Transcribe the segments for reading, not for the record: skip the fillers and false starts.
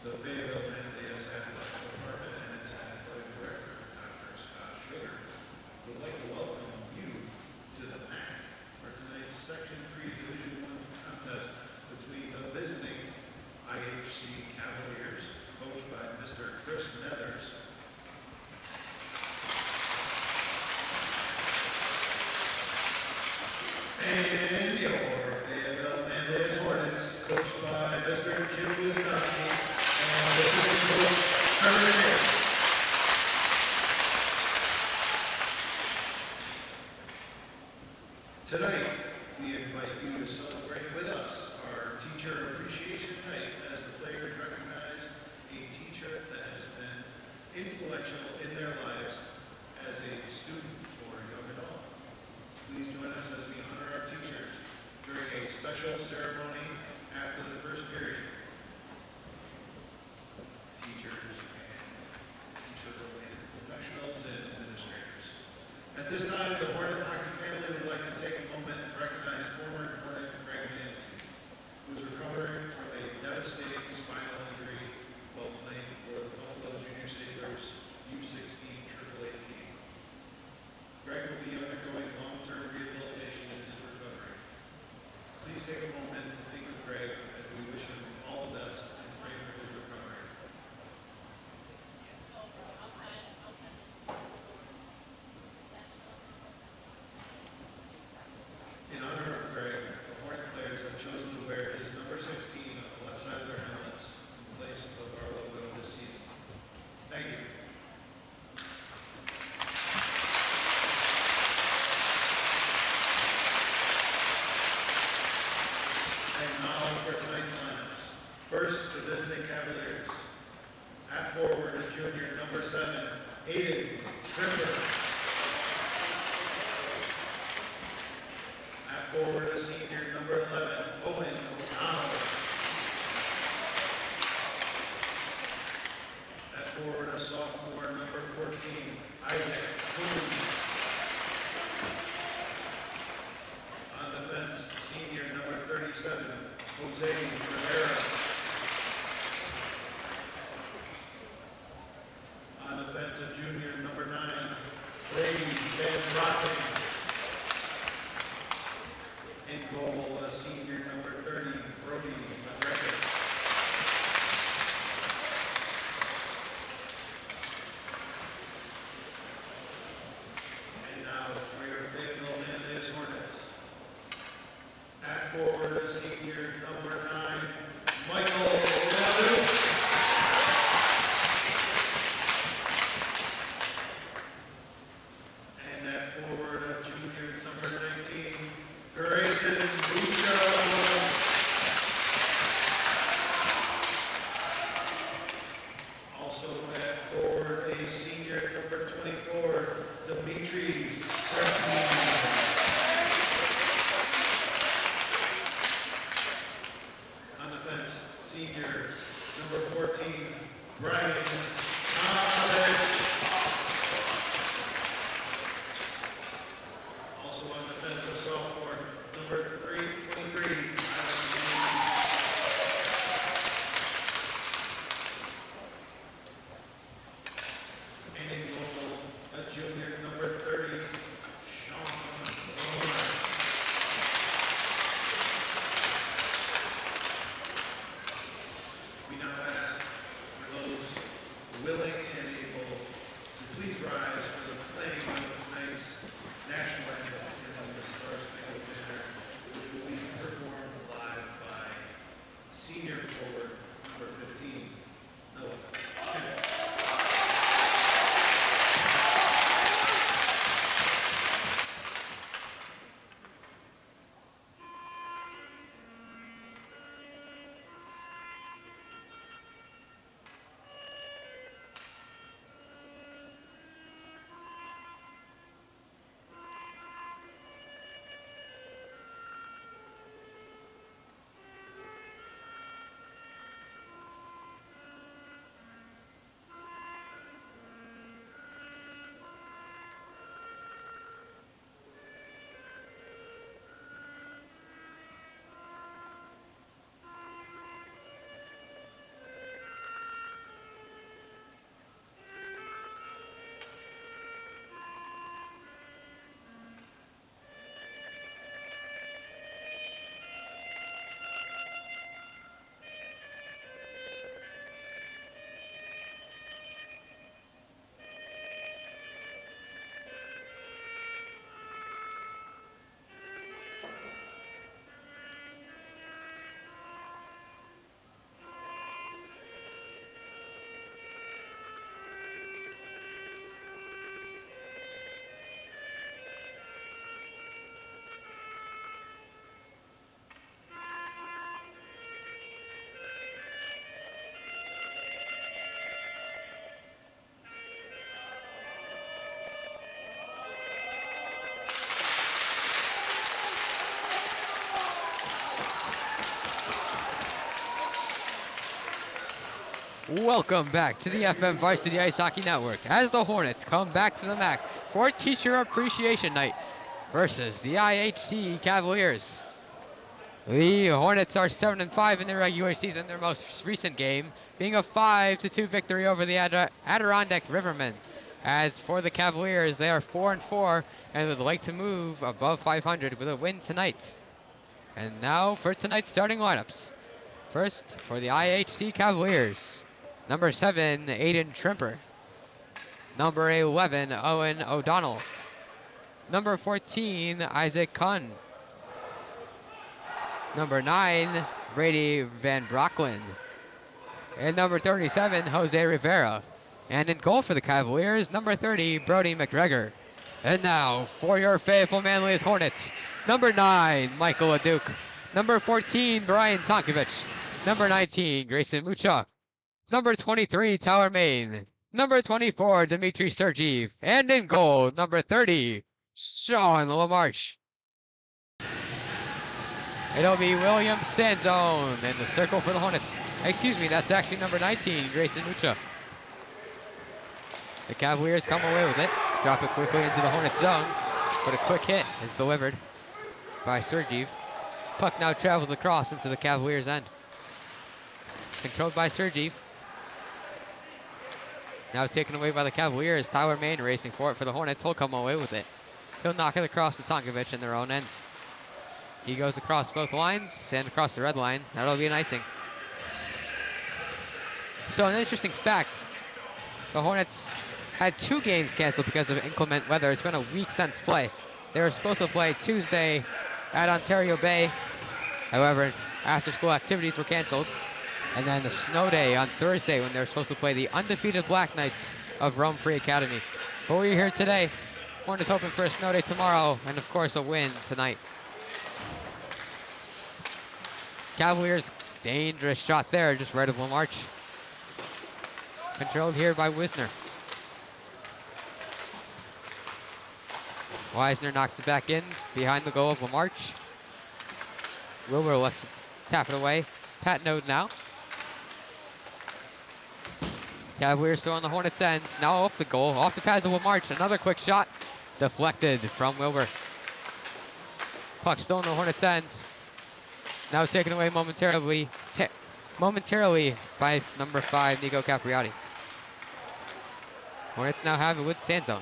the Fayetteville-Manlius Athletic Department and its athletic director, Dr. Scott Sugar, would like to welcome you to the MACC for tonight's Section 3 Division I contest between the visiting IHC Cavaliers, coached by Mr. Chris Nethers, and your Fayetteville-Manlius Hornets, coached by Mr. Jim Wisnowski and Assistant Coach Trevor Chase. Tonight, we invite you to celebrate with us our Teacher Appreciation Night as the players recognize a teacher that has been influential in their lives as a student or young adult. Please join us as we honor our teachers during a special ceremony after the first period. Teachers and teacher-related professionals and administrators. At this time, the Hornet hockey family would like to take a moment and recognize former Hornet Craig Manzi, who is recovering from a devastating spinal injury while playing for the Buffalo Junior Sailors U16 AAA team. Greg will be undergoing long-term rehabilitation in his recovery. Please take a moment to think of Greg as we wish him all the best and pray for his recovery. In honor of Greg, the Hornet players have chosen to wear his number 16 on the left side of their helmets in place of our logo this season. Thank you. And now for tonight's lineups. First, the visiting Cavaliers. At forward is junior number 7, Aiden Trimber. At forward is senior number 11, Owen O'Donnell. At forward is sophomore number 14, Isaac Tung. On defense, senior number 37, Jose Rivera. On defense, a junior number 9, Brady Van Rocken. In goal, a senior number 30, Brody McGregor. And now for your Fayetteville-Manlius Hornets. At forward, a senior number 9, Michael Lalu. And at forward, a junior number 19, Grayson Bucho. Also at forward, a senior number 24, Dimitri Serafini. On defense, senior number 14, Brian Thomas. Also on defense, a sophomore, number 323, and in goal, a junior number 30, Sean Loner. We now ask for those Welcome back to the FM Varsity Ice Hockey Network as the Hornets come back to the MACC for Teacher Appreciation Night versus the IHC Cavaliers. The Hornets are 7-5 in the regular season, their most recent game being a 5-2 victory over the Adirondack Rivermen. As for the Cavaliers, they are 4-4 and would like to move above 500 with a win tonight. And now for tonight's starting lineups. First, for the IHC Cavaliers, number 7, Aiden Trimper. Number 11, Owen O'Donnell. Number 14, Isaac Kuhn. Number 9, Brady Van Brocklin. And number 37, Jose Rivera. And in goal for the Cavaliers, number 30, Brody McGregor. And now, for your Fayetteville-Manlius Hornets, number 9, Michael Leduc. Number 14, Brian Tonkovich. Number 19, Grayson Mucha. Number 23, Tyler Main. Number 24, Dmitry Sergeev. And in goal, number 30, Sean LaMarche. It'll be William Sanzone in the circle for the Hornets. Excuse me, that's actually number 19, Grayson Mucha. The Cavaliers come away with it. Drop it quickly into the Hornets zone. But a quick hit is delivered by Sergeev. Puck now travels across into the Cavaliers' end. Controlled by Sergeev. Now taken away by the Cavaliers. Tyler Main racing for it for the Hornets. He'll come away with it. He'll knock it across to Tonkovich in their own end. He goes across both lines and across the red line. That'll be an icing. So an interesting fact. The Hornets had 2 games canceled because of inclement weather. It's been a week since play. They were supposed to play Tuesday at Ontario Bay. However, after-school activities were canceled. And then the snow day on Thursday when they were supposed to play the undefeated Black Knights of Rome Free Academy. But we're here today. Hornets hoping for a snow day tomorrow and, of course, a win tonight. Cavaliers, dangerous shot there, just right of LaMarche. Controlled here by Wisner. Wisner knocks it back in behind the goal of LaMarche. Wilbur lets it tap it away. Pat Node now. Cavaliers still on the Hornets' ends. Now off the goal, off the pads of LaMarche. Another quick shot, deflected from Wilbur. Puck still in the Hornets' ends. Now taken away momentarily by number 5, Nico Capriati. Hornets now have it with Sanzone.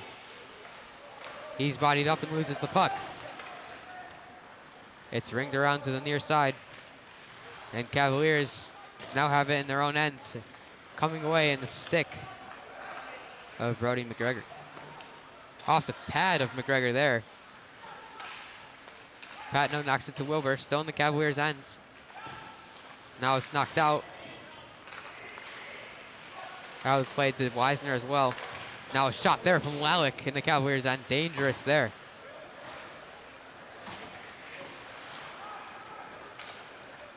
He's bodied up and loses the puck. It's ringed around to the near side. And Cavaliers now have it in their own ends. Coming away in the stick of Brody McGregor. Off the pad of McGregor there. Patno knocks it to Wilbur, still in the Cavaliers' ends. Now it's knocked out. That was played to Wisner as well. Now a shot there from Lalick in the Cavaliers' end. Dangerous there.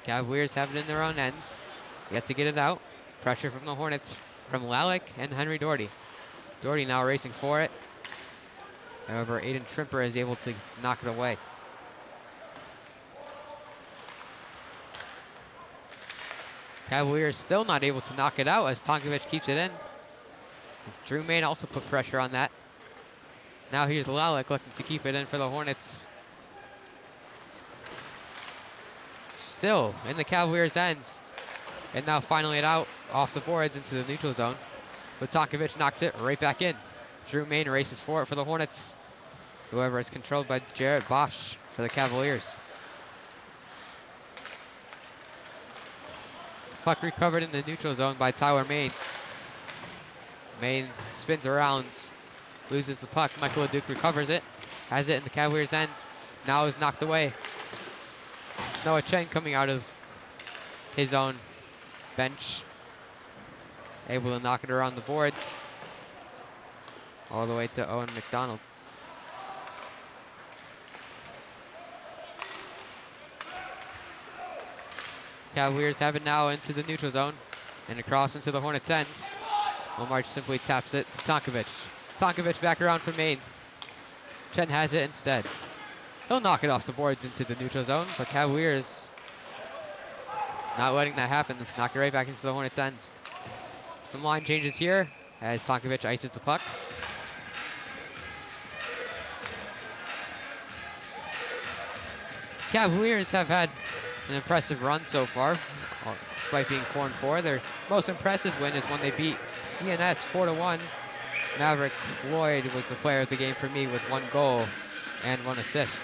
Cavaliers have it in their own ends. Yet to get it out. Pressure from the Hornets from Lalick and Henry Doherty. Doherty now racing for it. However, Aiden Trimper is able to knock it away. Cavaliers still not able to knock it out as Tonkovich keeps it in. Drew Main also put pressure on that. Now here's Lalick looking to keep it in for the Hornets. Still in the Cavaliers' ends. And now finally it out off the boards into the neutral zone. But Tonkovich knocks it right back in. Drew Main races for it for the Hornets. However, it's controlled by Jarrett Bosch for the Cavaliers. Puck recovered in the neutral zone by Tyler Main. Main spins around, loses the puck. Michael Leduc recovers it, has it in the Cavaliers' ends. Now is knocked away. Noah Chen coming out of his own bench. Able to knock it around the boards. All the way to Owen McDonald. Cavaliers have it now into the neutral zone and across into the Hornets' ends. LaMarche simply taps it to Tonkovich. Tonkovich back around for Main. Chen has it instead. He'll knock it off the boards into the neutral zone, but Cavaliers not letting that happen. Knock it right back into the Hornets' ends. Some line changes here as Tonkovic ices the puck. Cavaliers have had an impressive run so far, despite being 4-4. Their most impressive win is when they beat CNS 4-1. Maverick Lloyd was the player of the game for me with 1 goal and 1 assist.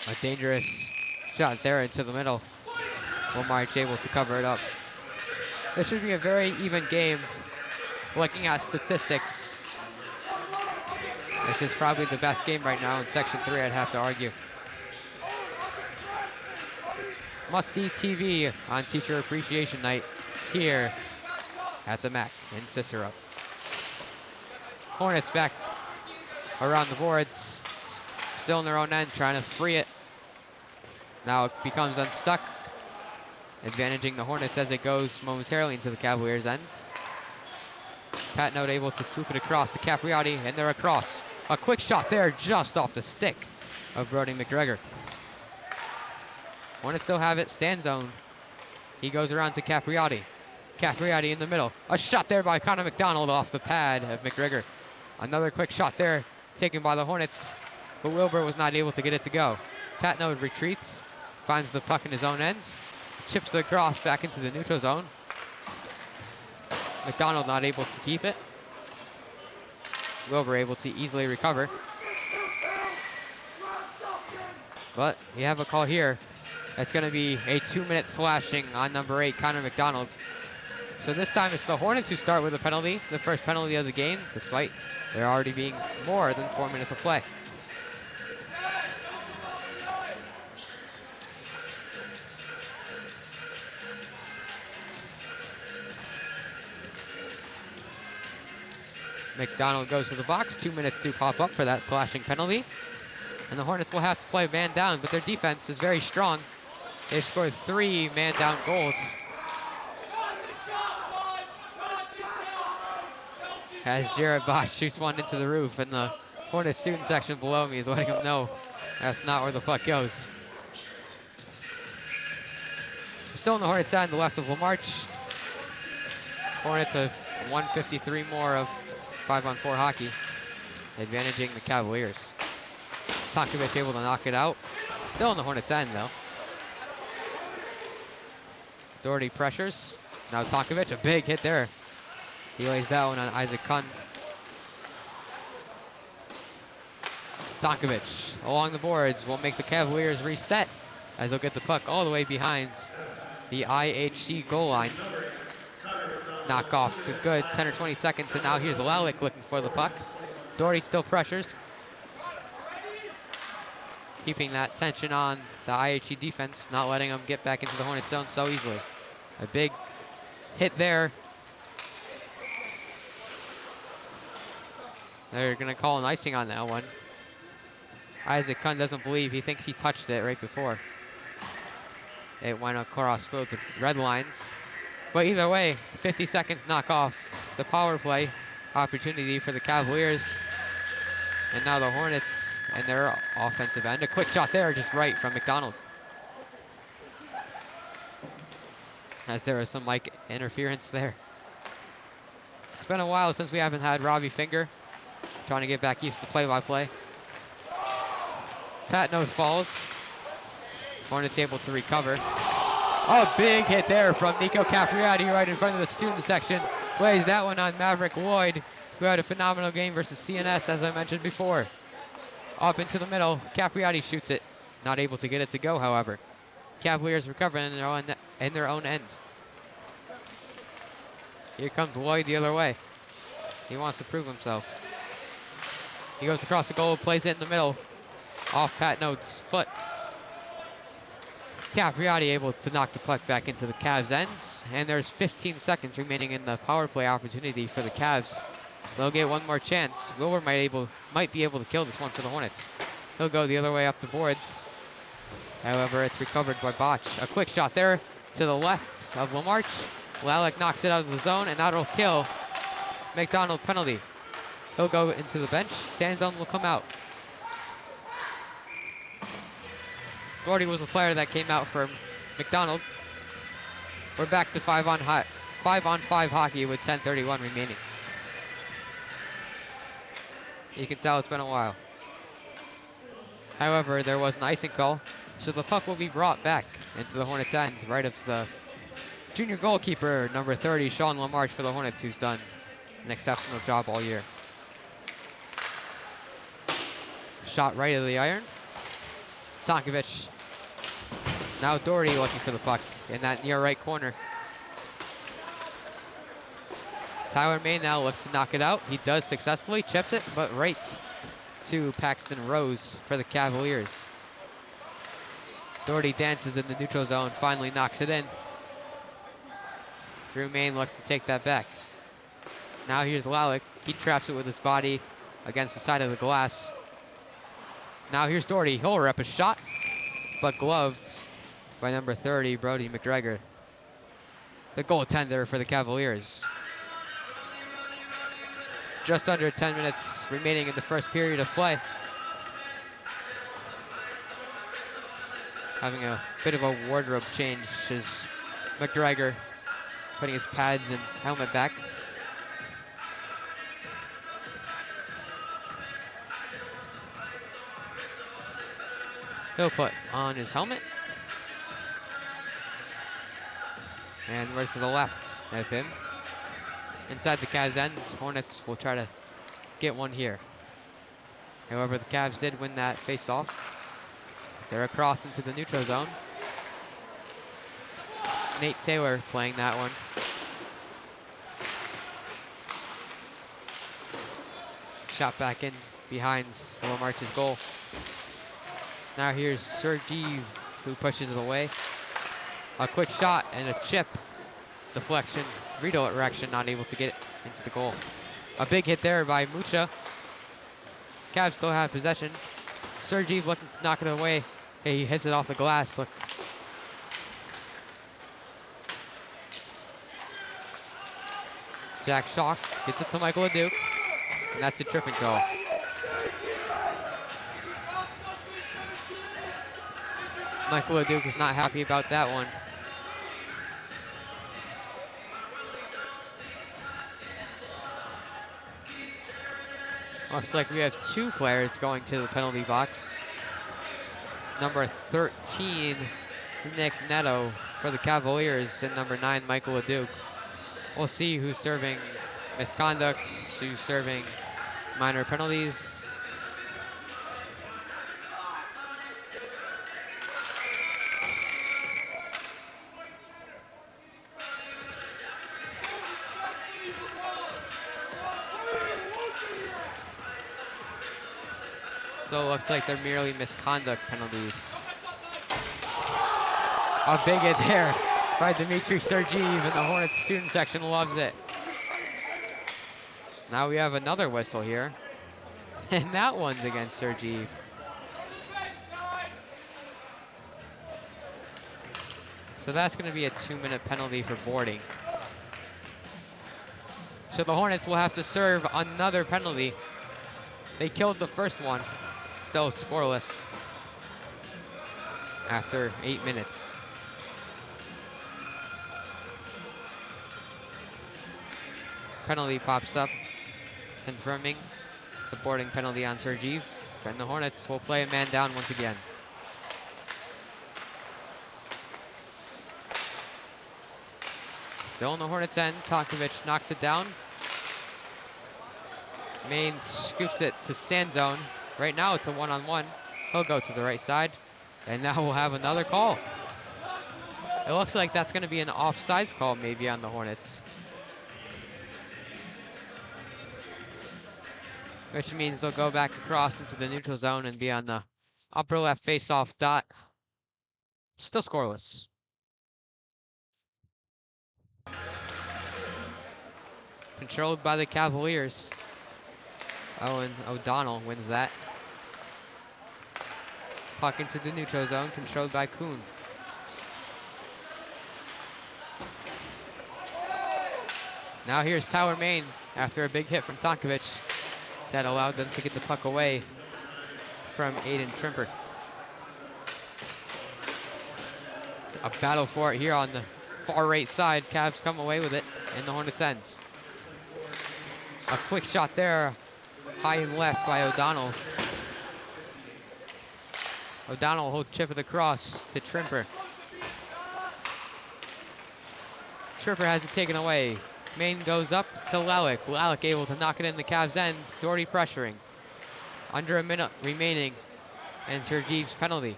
A dangerous shot there into the middle. Wilmarch able to cover it up. This should be a very even game. Looking at statistics, this is probably the best game right now in Section 3, I'd have to argue. Must-see TV on Teacher Appreciation Night here at the MACC in Cicero. Hornets back around the boards, still in their own end, trying to free it. Now it becomes unstuck, advantaging the Hornets as it goes momentarily into the Cavaliers' ends. Patnode able to swoop it across to Capriati, and they're across. A quick shot there, just off the stick of Brody McGregor. Hornets still have it, stand zone. He goes around to Capriati. Capriati in the middle. A shot there by Connor McDonald off the pad of McGregor. Another quick shot there, taken by the Hornets, but Wilbur was not able to get it to go. Patnode retreats, finds the puck in his own ends, chips the cross back into the neutral zone. McDonald not able to keep it. Wilbur able to easily recover. But you have a call here. That's going to be a 2-minute slashing on number 8, Connor McDonald. So this time it's the Hornets who start with a penalty, the first penalty of the game, despite there already being more than 4 minutes of play. McDonald goes to the box. 2 minutes do pop up for that slashing penalty. And the Hornets will have to play man down, but their defense is very strong. They've scored 3 man down goals. As Jared Bosch shoots one into the roof, and the Hornets student section below me is letting him know that's not where the puck goes. Still in the Hornets end, the left of Lamarche. Hornets have 153 more of 5-on-4 hockey, advantaging the Cavaliers. Tonkovic able to knock it out. Still in the Hornets' end, though. Doherty pressures. Now Tonkovic, a big hit there. He lays that one on Isaac Kunn. Tonkovic along the boards will make the Cavaliers reset as they'll get the puck all the way behind the IHC goal line. Knock off for good 10 or 20 seconds, and now here's Lalick looking for the puck. Doherty still pressures, keeping that tension on the IHC defense, not letting them get back into the Hornets zone so easily. A big hit there. They're gonna call an icing on that one. Isaac Kunn doesn't believe, he thinks he touched it right before. It went across both the red lines. But either way, 50 seconds knock off the power play opportunity for the Cavaliers. And now the Hornets and their offensive end. A quick shot there, just right from McDonald. As there was some mic interference there. It's been a while since we haven't had Robbie Finger. Trying to get back used to play-by-play. Patnode falls. Hornets able to recover. Oh, big hit there from Nico Capriati right in front of the student section. Plays that one on Maverick Lloyd, who had a phenomenal game versus CNS, as I mentioned before. Up into the middle, Capriati shoots it. Not able to get it to go, however. Cavaliers recover in their own end. Here comes Lloyd the other way. He wants to prove himself. He goes across the goal, plays it in the middle. Off Patnode's foot. Capriati able to knock the puck back into the Cavs' ends, and there's 15 seconds remaining in the power play opportunity for the Cavs. They'll get one more chance. Wilbur might be able to kill this one for the Hornets. He'll go the other way up the boards. However, it's recovered by Botch. A quick shot there to the left of Lamarche. Lalick knocks it out of the zone, and that'll kill. McDonald penalty. He'll go into the bench. Sand zone will come out. Doherty was the player that came out from McDonald. We're back to 5-on-5 hockey with 10:31 remaining. You can tell it's been a while. However, there was an icing call, so the puck will be brought back into the Hornets' end, right up to the junior goalkeeper, number 30, Sean Lamarche for the Hornets, who's done an exceptional job all year. Shot right of the iron. Tonkovic. Now Doherty looking for the puck in that near right corner. Tyler May now looks to knock it out. He does successfully, chips it, but right to Paxton Rose for the Cavaliers. Doherty dances in the neutral zone, finally knocks it in. Drew Main looks to take that back. Now here's Lalick. He traps it with his body against the side of the glass. Now here's Doherty. He'll rep a shot, but gloved by number 30, Brody McGregor, the goaltender for the Cavaliers. Just under 10 minutes remaining in the first period of play. Having a bit of a wardrobe change is McGregor putting his pads and helmet back. He'll put on his helmet. And right to the left of him. Inside the Cavs' end, Hornets will try to get one here. However, the Cavs did win that face-off. They're across into the neutral zone. Nate Taylor playing that one. Shot back in behind Lamarche's goal. Now here's Sergeev, who pushes it away. A quick shot and a chip. Deflection, redirection, not able to get it into the goal. A big hit there by Mucha. Cavs still have possession. Sergeev looking to knock it away. Hey, he hits it off the glass. Look. Jack Schock gets it to Michael Leduc, and that's a tripping call. Michael Leduc is not happy about that one. Looks like we have two players going to the penalty box. Number 13, Nick Neto for the Cavaliers, and number 9, Michael Leduc. We'll see who's serving misconducts, who's serving minor penalties. So it looks like they're merely misconduct penalties. A big hit there by Dmitry Sergeev, and the Hornets student section loves it. Now we have another whistle here, and that one's against Sergeev. So that's going to be a 2-minute penalty for boarding. So the Hornets will have to serve another penalty. They killed the first one. Still scoreless after 8 minutes. Penalty pops up, confirming the boarding penalty on Sergeev, and the Hornets will play a man down once again. Still in the Hornets' end, Tonkovic knocks it down. Main scoops it to sand zone. Right now it's a one-on-one. He'll go to the right side, and now we'll have another call. It looks like that's going to be an offsides call maybe on the Hornets. Which means they'll go back across into the neutral zone and be on the upper left face-off dot. Still scoreless. Controlled by the Cavaliers. Owen O'Donnell wins that. Puck into the neutral zone, controlled by Kuhn. Now here's Tyler Main after a big hit from Tonkovic that allowed them to get the puck away from Aiden Trimper. A battle for it here on the far right side. Cavs come away with it in the Hornets' ends. A quick shot there, high and left by O'Donnell. O'Donnell will chip it across to Trimper. Trimper has it taken away. Main goes up to Lalick. Lalick able to knock it in the Cavs' ends. Doherty pressuring. Under a minute remaining. And Sergeev's penalty.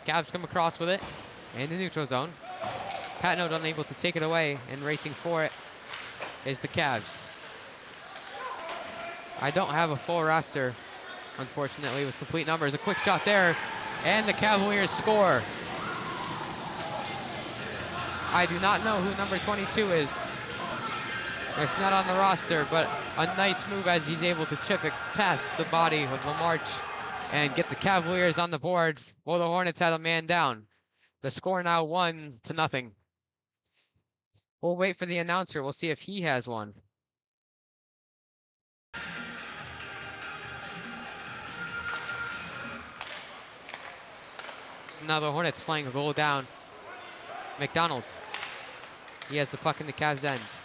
Cavs come across with it in the neutral zone. Patnode unable to take it away, and racing for it is the Cavs. I don't have a full roster, unfortunately, with complete numbers. A quick shot there, and the Cavaliers score. I do not know who number 22 is. It's not on the roster, but a nice move as he's able to chip it past the body of Lamarche and get the Cavaliers on the board. Well, the Hornets had a man down. The score now 1-0. We'll wait for the announcer. We'll see if he has one. So now the Hornets playing a goal down. McDonald. He has the puck in the Cavs' ends.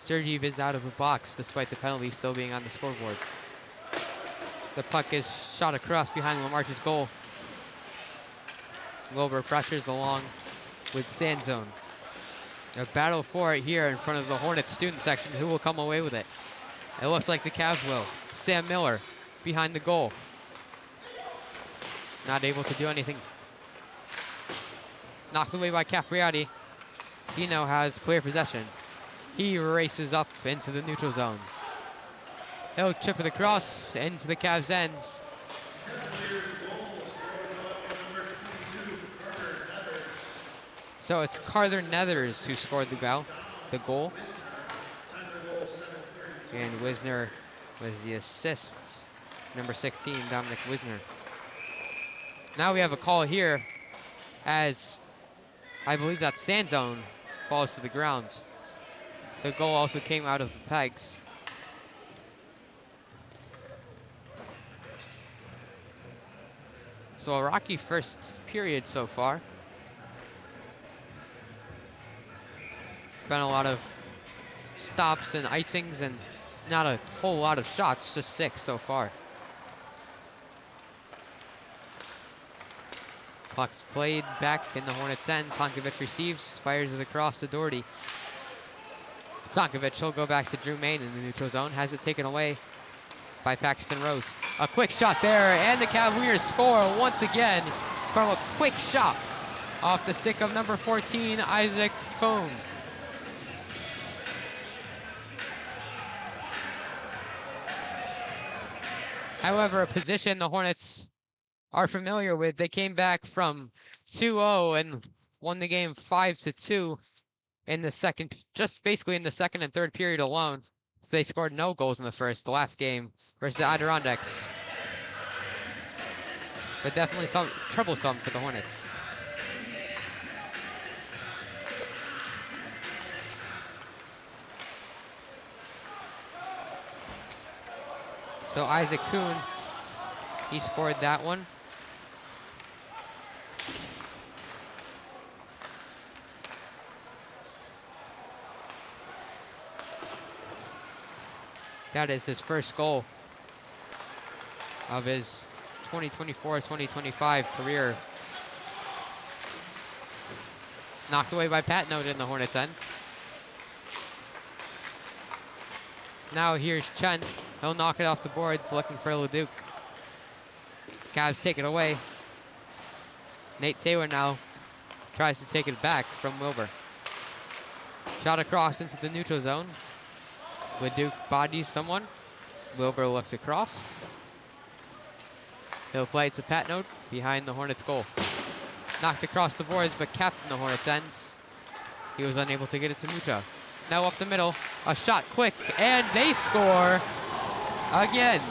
Sergeev is out of the box despite the penalty still being on the scoreboard. The puck is shot across behind Lamarche's goal. Wilbur pressures along with Sanzone. A battle for it here in front of the Hornets student section. Who will come away with it? It looks like the Cavs will. Sam Miller behind the goal. Not able to do anything. Knocked away by Capriati. He now has clear possession. He races up into the neutral zone. He'll chip it across into the Cavs' ends. So it's Carter Nethers who scored the goal. And Wisner was the assists. Number 16, Dominic Wisner. Now we have a call here as I believe that Sanzone falls to the grounds. The goal also came out of the pegs. So a rocky first period so far. Been a lot of stops and icings and not a whole lot of shots, just 6 so far. Puck's played back in the Hornets' end. Tonkovic receives, fires it across to Doherty. Tonkovic, he'll go back to Drew Main in the neutral zone. Has it taken away by Paxton Rose. A quick shot there, and the Cavaliers score once again from a quick shot off the stick of number 14, Isaac Tung. However, a position the Hornets are familiar with. They came back from 2-0 and won the game 5-2 in the second, just basically in the second and third period alone. So they scored no goals in the first, the last game versus the Adirondacks. But definitely some troublesome for the Hornets. So Isaac Kuhn, he scored that one. That is his first goal of his 2024-2025 career. Knocked away by Patnode in the Hornets' end. Now here's Chen. He'll knock it off the boards, looking for LeDuc. Cavs take it away. Nate Taylor now tries to take it back from Wilbur. Shot across into the neutral zone. LeDuc bodies someone. Wilbur looks across. He'll play it to Patnode behind the Hornets' goal. Knocked across the boards, but capped in the Hornets' ends. He was unable to get it to Muta. Now up the middle, a shot quick, and they score again.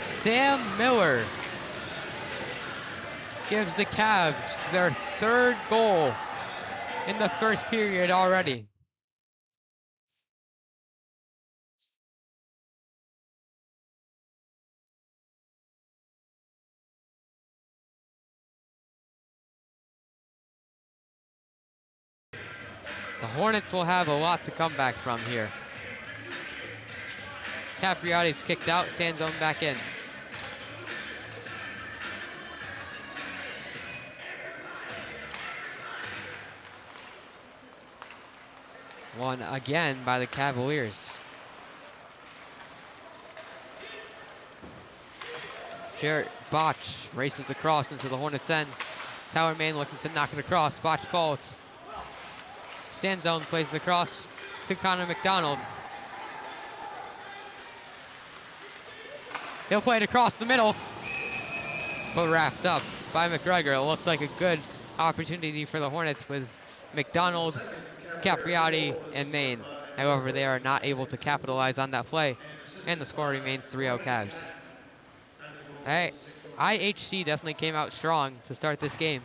Sam Miller gives the Cavs their third goal in the first period already. The Hornets will have a lot to come back from here. Capriotti's kicked out, stand zone back in. One again by the Cavaliers. Jarrett Botch races across into the Hornets' ends. Tyler Main looking to knock it across. Botch falls. Stand zone plays the cross to Connor McDonald. He'll play it across the middle, but wrapped up by McGregor. It looked like a good opportunity for the Hornets with McDonald, Capriotti, and Main. However, they are not able to capitalize on that play, and the score remains 3-0 Cavs. Hey, IHC definitely came out strong to start this game.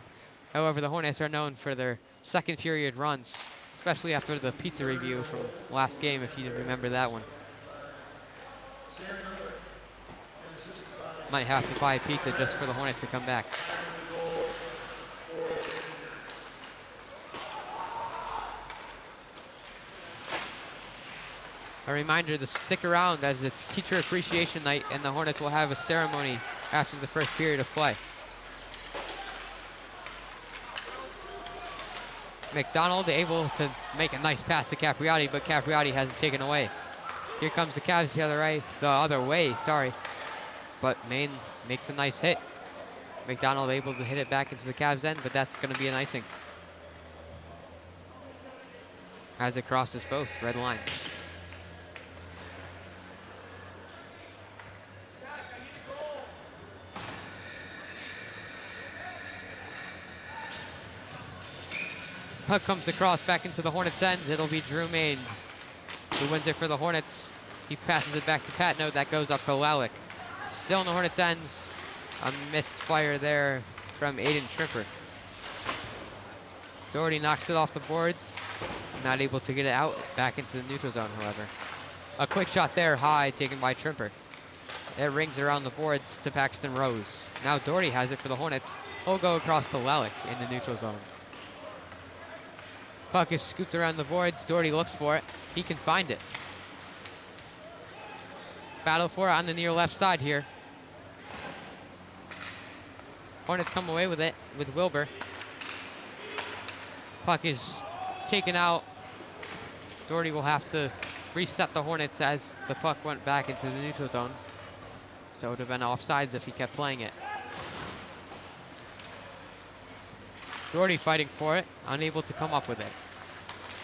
However, the Hornets are known for their second period runs, especially after the pizza review from last game, if you remember that one. Might have to buy pizza just for the Hornets to come back. A reminder to stick around as it's Teacher Appreciation Night, and the Hornets will have a ceremony after the first period of play. McDonald able to make a nice pass to Capriotti, but Capriotti has it taken away. Here comes the Cavs the other way, sorry. But Main makes a nice hit. McDonald able to hit it back into the Cavs end, but that's going to be an icing. As it crosses both red lines. Puck comes across back into the Hornets' end. It'll be Drew Main who wins it for the Hornets. He passes it back to Patno. That goes up to Lalick. Still in the Hornets' ends. A missed fire there from Aiden Tripper. Doherty knocks it off the boards. Not able to get it out. Back into the neutral zone, however. A quick shot there, high, taken by Tripper. It rings around the boards to Paxton Rose. Now Doherty has it for the Hornets. He'll go across to Lalick in the neutral zone. Puck is scooped around the boards. Doherty looks for it. He can find it. Battle for it on the near left side here. Hornets come away with it with Wilbur. Puck is taken out. Doherty will have to reset the Hornets as the puck went back into the neutral zone. So it would have been offsides if he kept playing it. Doherty fighting for it, unable to come up with it.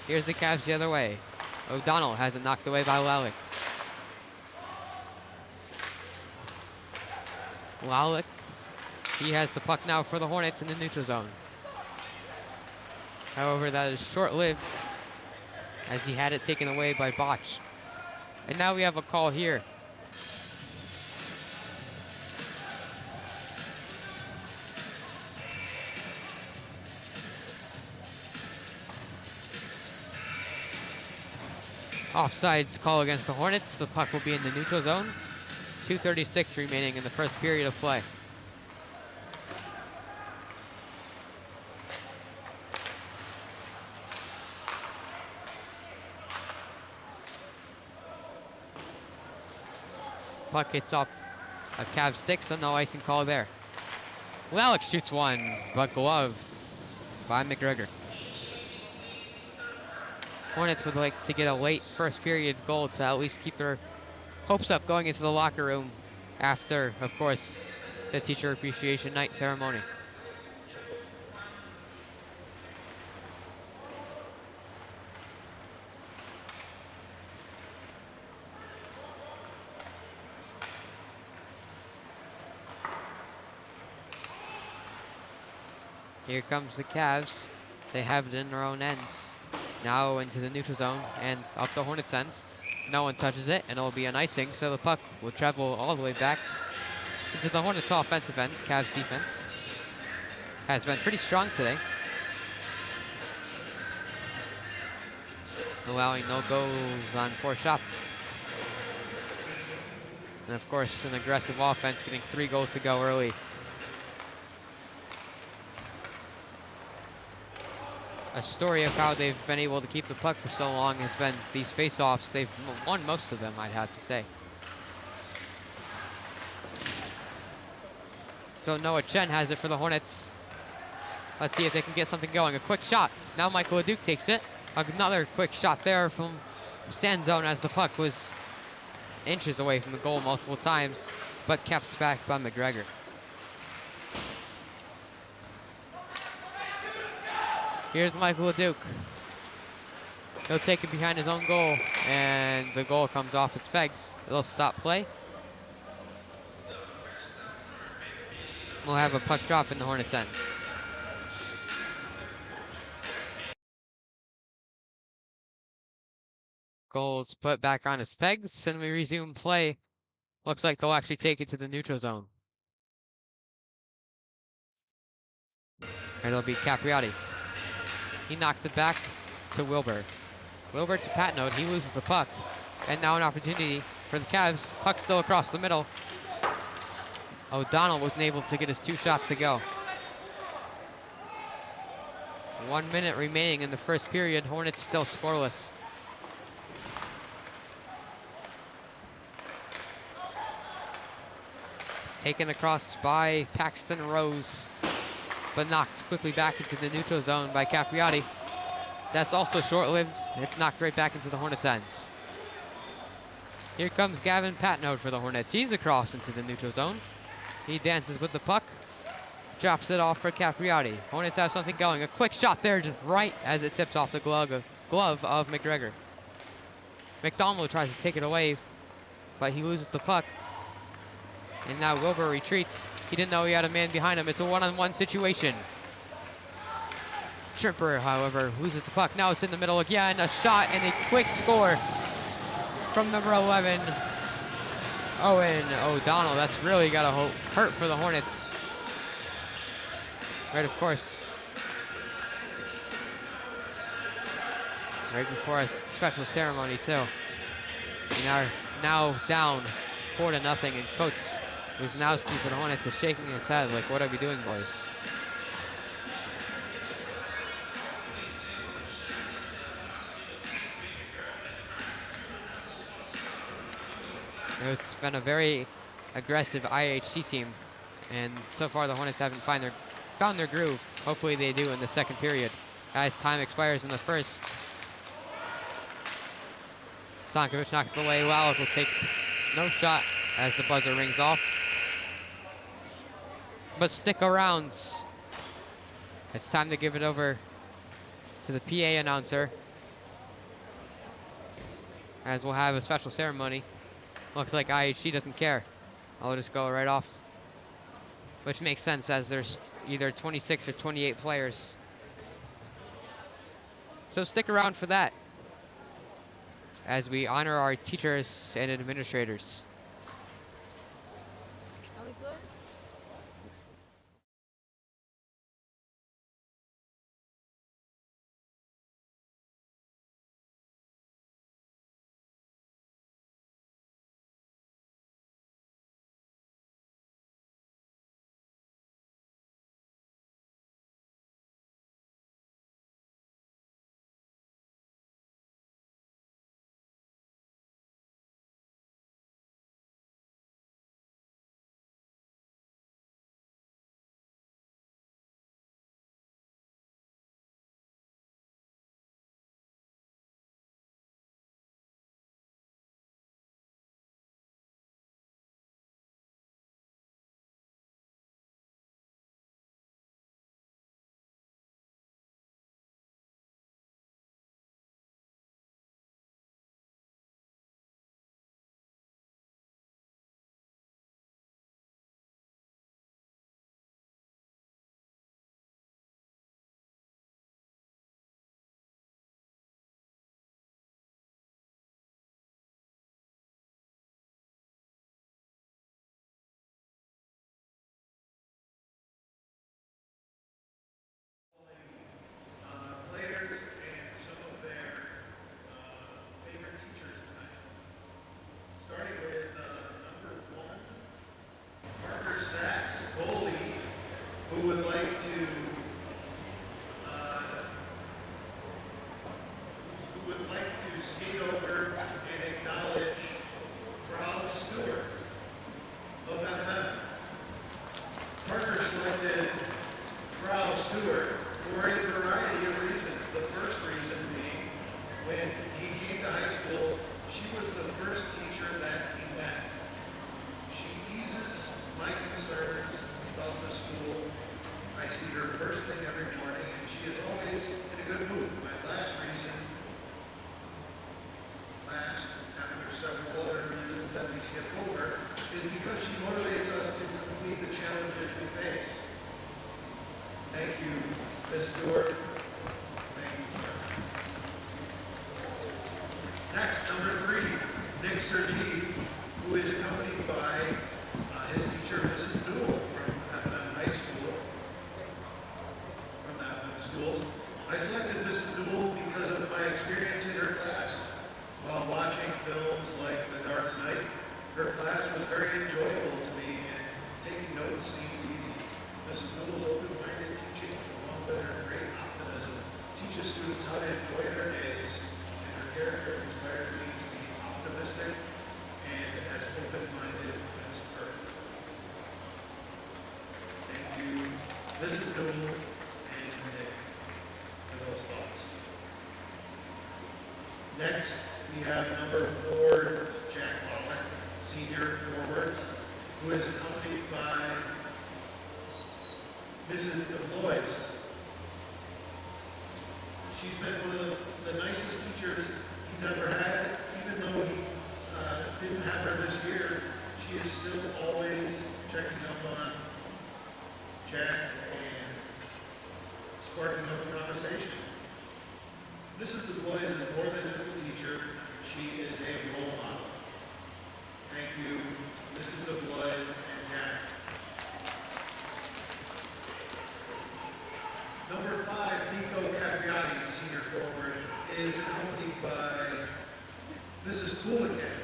Here's the Cavs the other way. O'Donnell has it knocked away by Lalick. Lalick, he has the puck now for the Hornets in the neutral zone. However, that is short-lived as he had it taken away by Botch. And now we have a call here. Offsides call against the Hornets. The puck will be in the neutral zone. 2:36 remaining in the first period of play. Puck hits up a Cavs stick, so no icing call there. Lalick shoots one, but gloved by McGregor. Hornets would like to get a late first period goal to at least keep their hopes up going into the locker room after, of course, the Teacher Appreciation Night ceremony. Here comes the Cavs. They have it in their own ends. Now into the neutral zone and up the Hornets' ends. No one touches it, and it'll be an icing, so the puck will travel all the way back into the Hornets' offensive end. Cavs defense has been pretty strong today, allowing no goals on 4 shots. And of course, an aggressive offense, getting 3 goals to go early. a story of how they've been able to keep the puck for so long has been these face-offs. They've won most of them, I'd have to say. So Noah Chen has it for the Hornets. Let's see if they can get something going. A quick shot. Now Michael Leduc takes it. Another quick shot there from stand zone as the puck was inches away from the goal multiple times, but kept back by McGregor. Here's Michael Leduc. He'll take it behind his own goal, and the goal comes off its pegs. It'll stop play. We'll have a puck drop in the Hornets' ends. Goal's put back on its pegs, and we resume play. Looks like they'll actually take it to the neutral zone. And it'll be Capriati. He knocks it back to Wilbur. Wilbur to Patnode. He loses the puck. And now an opportunity for the Cavs. Puck still across the middle. O'Donnell wasn't able to get his 2 shots to go. 1 minute remaining in the first period. Hornets still scoreless. Taken across by Paxton Rose, but knocked quickly back into the neutral zone by Capriati. That's also short-lived. It's knocked right back into the Hornets' ends. Here comes Gavin Patnode for the Hornets. He's across into the neutral zone. He dances with the puck, drops it off for Capriati. Hornets have something going. A quick shot there, just right as it tips off the glove of McGregor. McDonald tries to take it away, but he loses the puck. And now Wilbur retreats. He didn't know he had a man behind him. It's a one-on-one situation. Tripper, however, loses the puck. Now it's in the middle again. A shot and a quick score from number 11, Owen O'Donnell. That's really got to hurt for the Hornets. Right, of course. Right before a special ceremony, too. We are now down 4-0, and Coach Wisnowski for the Hornets is shaking his head like, what are we doing, boys? It's been a very aggressive IHC team, and so far the Hornets haven't found their groove. Hopefully they do in the second period. As time expires in the first. Tonkovic knocks it away. Wallach will take no shot as the buzzer rings off. But stick around. It's time to give it over to the PA announcer, as we'll have a special ceremony. Looks like IHC doesn't care. I'll just go right off, which makes sense as there's either 26 or 28 players. So stick around for that as we honor our teachers and administrators. She was the first teacher that he met. She eases my concerns about the school. I see her first thing every morning, and she is always in a good mood. My last, after several other reasons that we skip over, is because she motivates us to complete the challenges we face. Thank you, Ms. Stewart. Thank you, sir. Next, number 3, Nick Sergi, who is accompanied by his teacher, Mrs. Newell, from FM High School, from the FM school. I selected Mrs. Newell because of my experience in her class. While watching films like The Dark Knight, her class was very enjoyable to me, and taking notes seemed easy. Mrs. Newell's open-minded teaching, along with her great optimism, teaches students how to enjoy their days, and her character inspired me to be optimistic and as open-minded as her. Thank you, Mrs. Newell and Nick, for those thoughts. Next, we have number 4, Jack Wallach, senior forward, who is accompanied by Mrs. DeBlois. She's been one of the nicest teachers he's ever had. Even though he didn't have her this year, she is still always checking up on Jack and sparking up a conversation. Mrs. DeBlois is more than just a teacher. She is a role model. Thank you, Mrs. DeBlois and Jack. Number 5, Nico Capriati, senior forward, is accompanied by Mrs. Cooligan.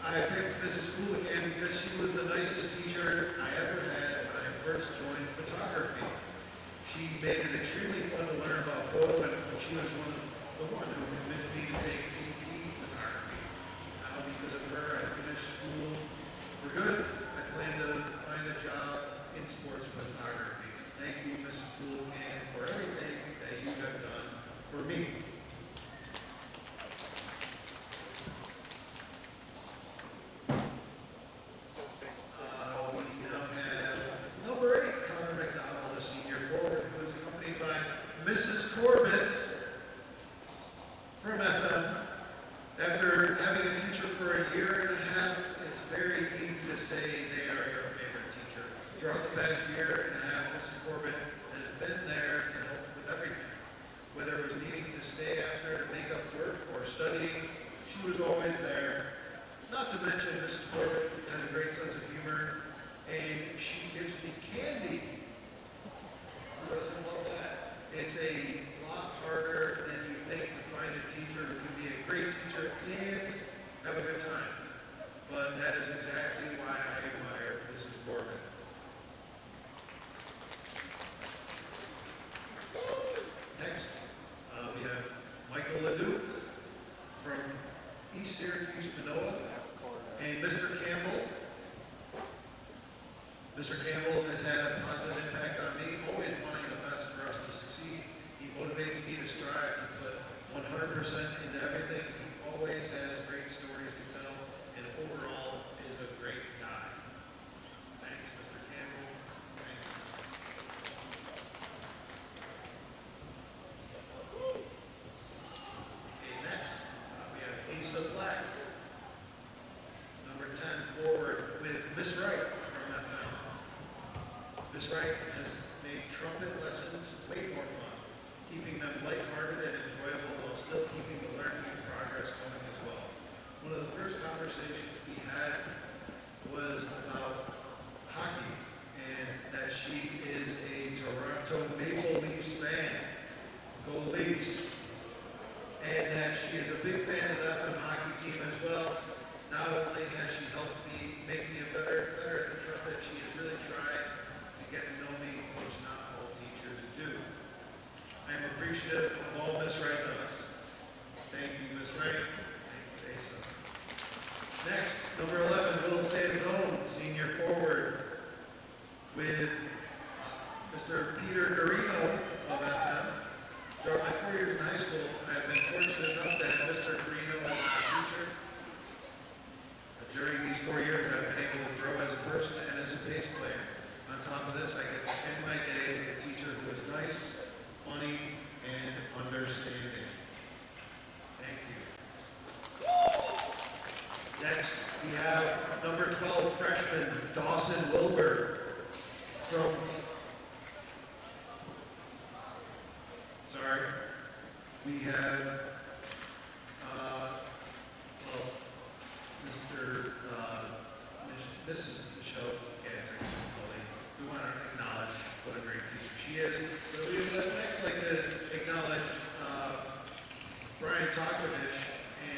I picked Mrs. Cooligan because she was the nicest teacher I ever had when I first joined photography. She made it extremely fun to learn about photo, and she was the one who convinced me to take AP photography. Now, because of her, I finished school for good. I plan to find a job in sports photography. Thank you, Mrs. Cooligan, for everything that you have done for me. Mrs. Corbett from FM. After having a teacher for a year and a half, it's very easy to say they are your favorite teacher. Throughout the past year and a half, Mrs. Corbett has been there to help with everything. Whether it was needing to stay after to make up work or studying, she was always there. Not to mention, Mrs. Corbett has a great sense of humor, and she gives me candy. Who doesn't love that? It's a lot harder than you think to find a teacher who can be a great teacher and have a good time. But that is exactly why I admire Mrs. Corbett. Next, we have Michael LeDuc from East Syracuse, Manoa, and Mr. Campbell. Mr. Campbell has had a positive impact on me, always wanting the best for us to succeed. He motivates me to strive to put 100% into everything. He always has great stories to tell, and overall is a great guy. Thanks, Mr. Campbell. Thanks. Okay, next, we have Asa Black, number 10 forward, with Miss Wright from FM. Miss Wright has made trumpet lessons way more fun, keeping them lighthearted and enjoyable while still keeping the learning and progress going as well. One of the first conversations we had was about hockey, and that she is a Toronto Maple Leafs fan. Go Leafs! And that she is a big fan of the FM hockey team as well. Not only has she helped me make me better at the trumpet, she has really tried to get to know me, which not all teachers do. I am appreciative of all Miss Wright does. Thank you, Miss Wright. Thank you, Asa. Next, number 11, Will Santone, senior forward, with Mr. Peter Garino of FM. Throughout my 4 years in high funny, and understanding. Thank you. Next, we have number 12 freshman Dawson Wilbur from, we have, Mrs. Michelle Gansing. We want to acknowledge what a great teacher she is. So we would next like to acknowledge Brian Takovich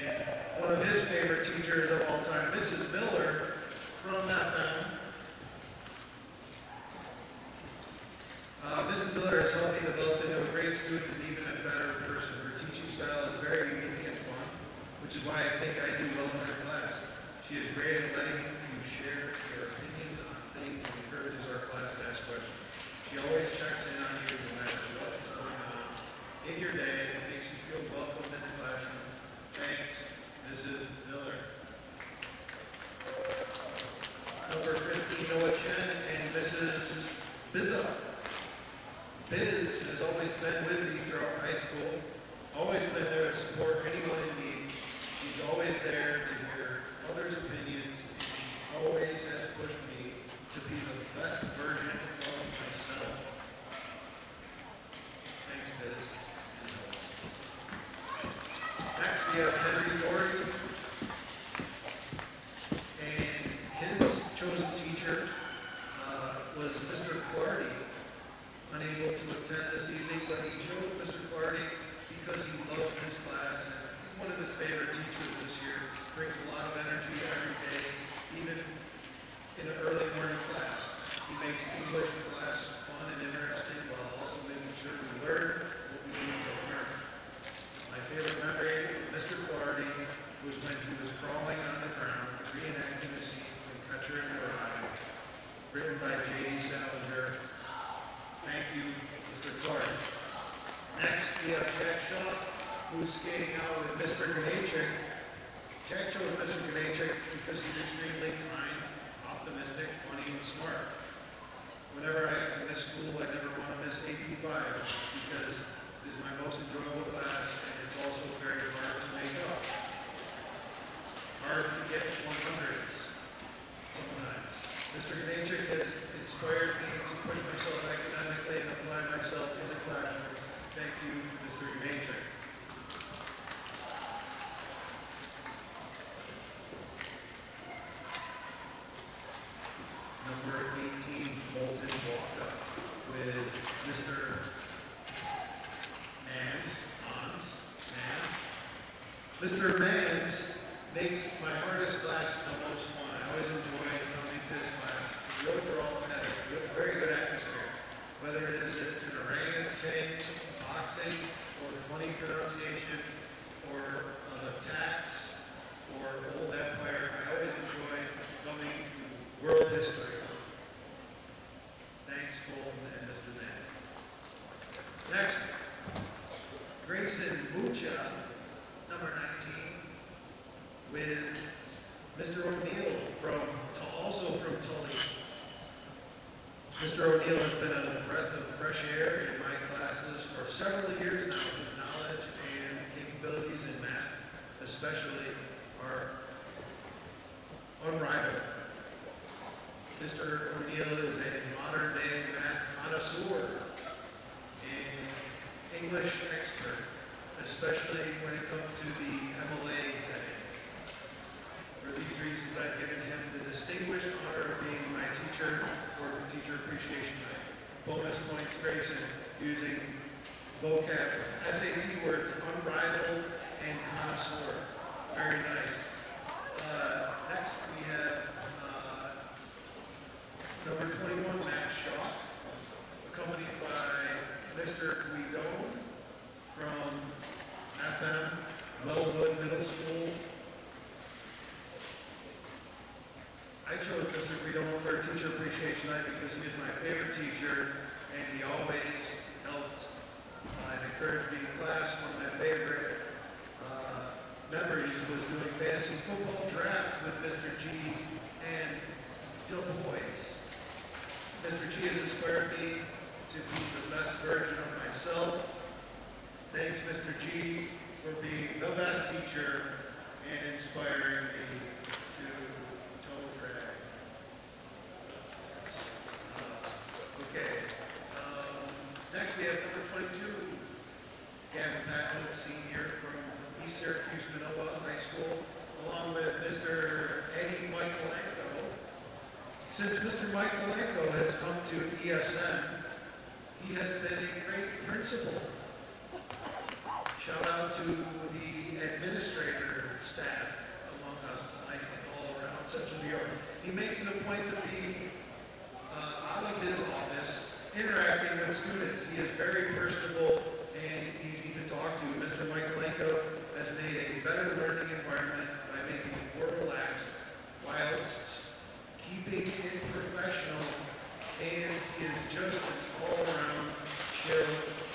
and one of his favorite teachers of all time, Mrs. Miller from FM. Mrs. Miller has helped me develop into a great student and even a better person. Her teaching style is very unique and fun, which is why I think I do well in her class. She is great at letting you share your opinions on things and encourages our class to ask questions. She always checks in on you no matter what is going on in your day and makes you feel welcome in the classroom. Thanks, Mrs. Miller. Number 15, Noah Chen and Mrs. Bizza. Biz has always been with me throughout high school, always been there to support anyone in need. She's always there to hear others' opinions, and she always has pushed me to be the best version of myself. Thanks, Biz. Next, we have Henry Dory, and his chosen teacher was Mr. Clardy. Unable to attend this evening, but he chose Mr. Clardy because he loved his class and one of his favorite teachers this year. Brings a lot of energy every day, even in an early morning class. He makes English class fun and interesting while also making sure we learn what we need to learn. My favorite memory of Mr. Clardy was when he was crawling on the ground, reenacting a scene from Catcher in the Rye, written by J.D. Salinger. Thank you, Mr. Clark. Next, we have Jack Shaw, who's skating out with Mr. Granachik. Jack chose Mr. Granachik because he's extremely kind, optimistic, funny, and smart. Whenever I have to miss school, I never want to miss AP Bio because it is my most enjoyable class, and it's also very hard to make up. Hard to get 100s sometimes. Mr. Granachik has inspired me to push myself academically and apply myself in the classroom. Thank you, Mr. Granachik. Number 18, Bolton walked up with Mr. Mans. Mr. Mans makes my hardest class the most fun. I always enjoy coming to his class. The overall has a very good atmosphere, whether it is an orangutan, boxing, or funny pronunciation, or tax, or old empire. I always enjoy coming to world history. Thanks, Bolton and Mr. Nance. Next, Grayson Mucha, number 19, with Mr. O'Neill also from Tully. Mr. O'Neill has been a breath of fresh air in my classes for several years now. His knowledge and capabilities in math, especially, are unrivaled. Mr. O'Neill is a modern-day math connoisseur and English expert, especially when it comes to the MLA heading. For these reasons, I've given him the distinguished honor of being my teacher for Teacher Appreciation Night. Bonus points, Grayson, using vocab, SAT words, unrivaled, and connoisseur. Very nice. Next, we have number 21, Max Shaw, accompanied by Mr. Guidon from FM Wellwood Middle School. I chose Mr. Guidon for Teacher Appreciation Night because he is my favorite teacher and he always helped and encouraged me in class. One of my favorite memories was doing fantasy football draft with Mr. G and Du Bois. Mr. G has inspired me to be the best version of myself. myself, thanks Mr. G for being the best teacher and inspiring me to toe drag. Next we have number 22, Immaculate senior from East Syracuse Minoa High School, along with Mr. Eddie Michaelenko. Since Mr. Michaelenko has come to ESM, he has been a great principal. Shout out to the administrator staff among us tonight and all around Central New York. He makes it a point to be out of his office, interacting with students. He is very personable and easy to talk to. Mr. Michaelenko has made a better learning environment by making it more relaxed, whilst keeping it professional, and is just an all-around chill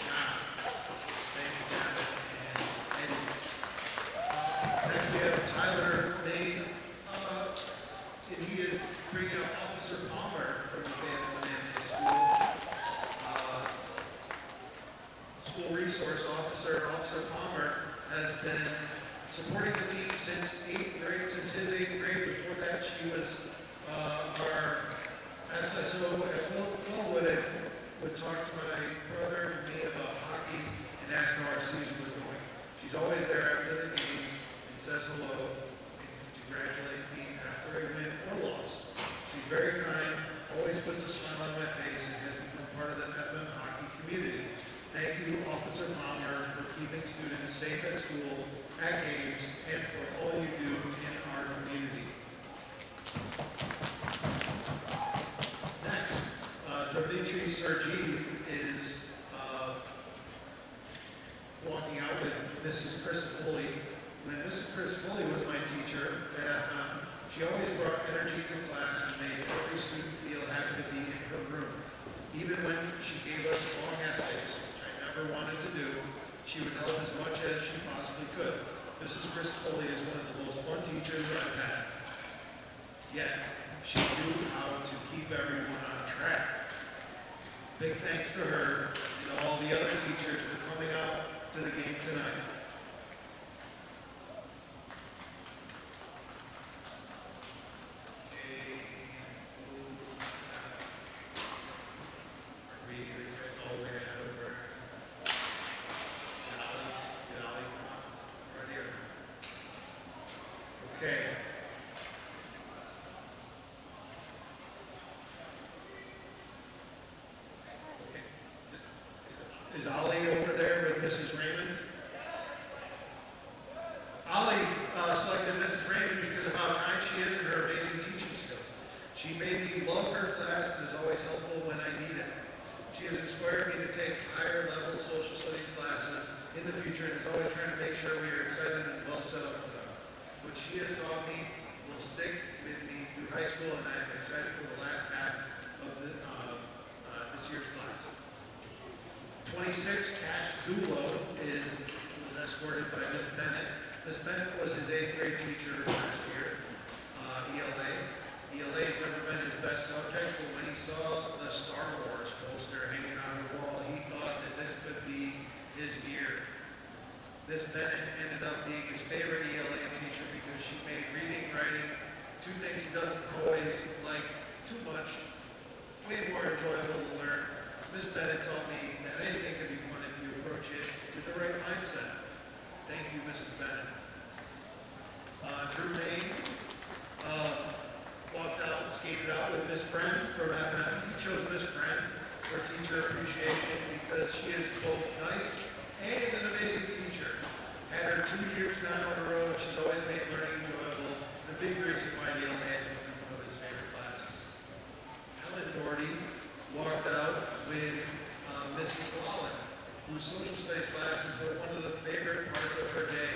guy. Thanks, Gavin and Eddie. Next we have Tyler Main, and he is bringing up Officer Palmer from the Fayetteville-Manlius Schools. School Resource Officer, Officer Palmer, has been supporting the team since 8th grade, since his 8th grade. Before that, she was our SSO at Willwood and would talk to my brother and me about hockey and ask how our season was going. She's always there after the games and says hello and congratulates me after a win or loss. She's very kind, always puts a smile on my face, and has become part of the FM hockey community. Thank you, Officer Palmer, for keeping students safe at school, at games, and for all you do in our community. Next, Dimitri Sergi is walking out with Mrs. Chris Foley. When Mrs. Chris Foley was my teacher at FM, she always brought energy to class and made every student feel happy to be in her room. Even when she gave us long essays, which I never wanted to do, she would help as much as she possibly could. Mrs. Chris Foley is one of the most fun teachers I've had. Yet, she knew how to keep everyone on track. Big thanks to her and all the other teachers for coming out to the game tonight. Is Ollie over there with Mrs. Raymond? Ollie selected Mrs. Raymond because of how kind she is and her amazing teaching skills. She made me love her class and is always helpful when I need it. She has inspired me to take higher level social studies classes in the future and is always trying to make sure we are excited and well set up for them. What she has taught me will stick with me through high school, and I am excited for the last half of this year's class. 26, Cash Zulo was escorted by Ms. Bennett. Ms. Bennett was his 8th grade teacher last year, ELA. ELA has never been his best subject, but when he saw the Star Wars poster hanging on the wall, he thought that this could be his year. Ms. Bennett ended up being his favorite ELA teacher because she made reading, writing, two things he doesn't always like too much, way more enjoyable to learn. Ms. Bennett taught me that anything can be fun if you approach it with the right mindset. Thank you, Mrs. Bennett. Drew Main walked out and skated out with Miss Friend from FM. He chose Miss Friend for teacher appreciation because she is both nice and an amazing teacher. Had her 2 years now in a row, and she's always made learning enjoyable. The big reason why Yale has become one of his favorite classes. Helen Doherty walked out with Mrs. Lawlin, whose social studies classes were one of the favorite parts of her day.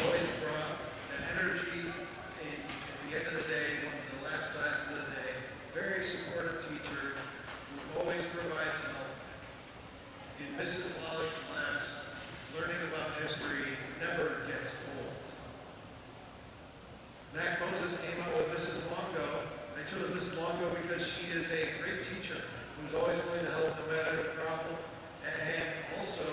Always brought that energy, and at the end of the day, one of the last classes of the day. Very supportive teacher who always provides help. In Mrs. Lawlin's class, learning about history never gets old. Mac Moses came out with Mrs. Longo. I chose Mrs. Longo because she is a great teacher who's always willing to help no matter the problem, and also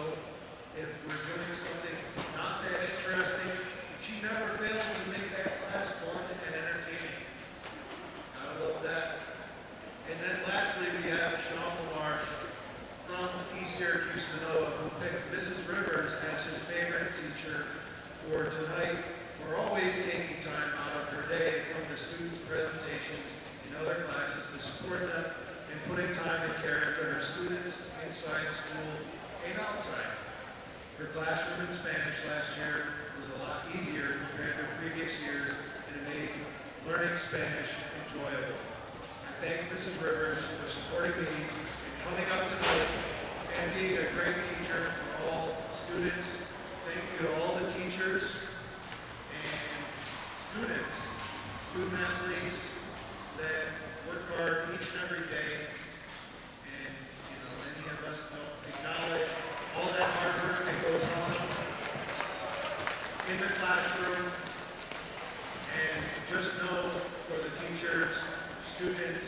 picked Mrs. Rivers as his favorite teacher for tonight, for always taking time out of her day to come to students' presentations in other classes to support them and putting time and care into her students inside school and outside. Her classroom in Spanish last year was a lot easier compared to previous years, and it made learning Spanish enjoyable. I thank Mrs. Rivers for supporting me and coming up tonight and being a great teacher for all students. Thank you to all the teachers and students, student athletes that work hard each and every day. And, you know, many of us don't acknowledge all that hard work that goes on in the classroom. And just know for the teachers, students,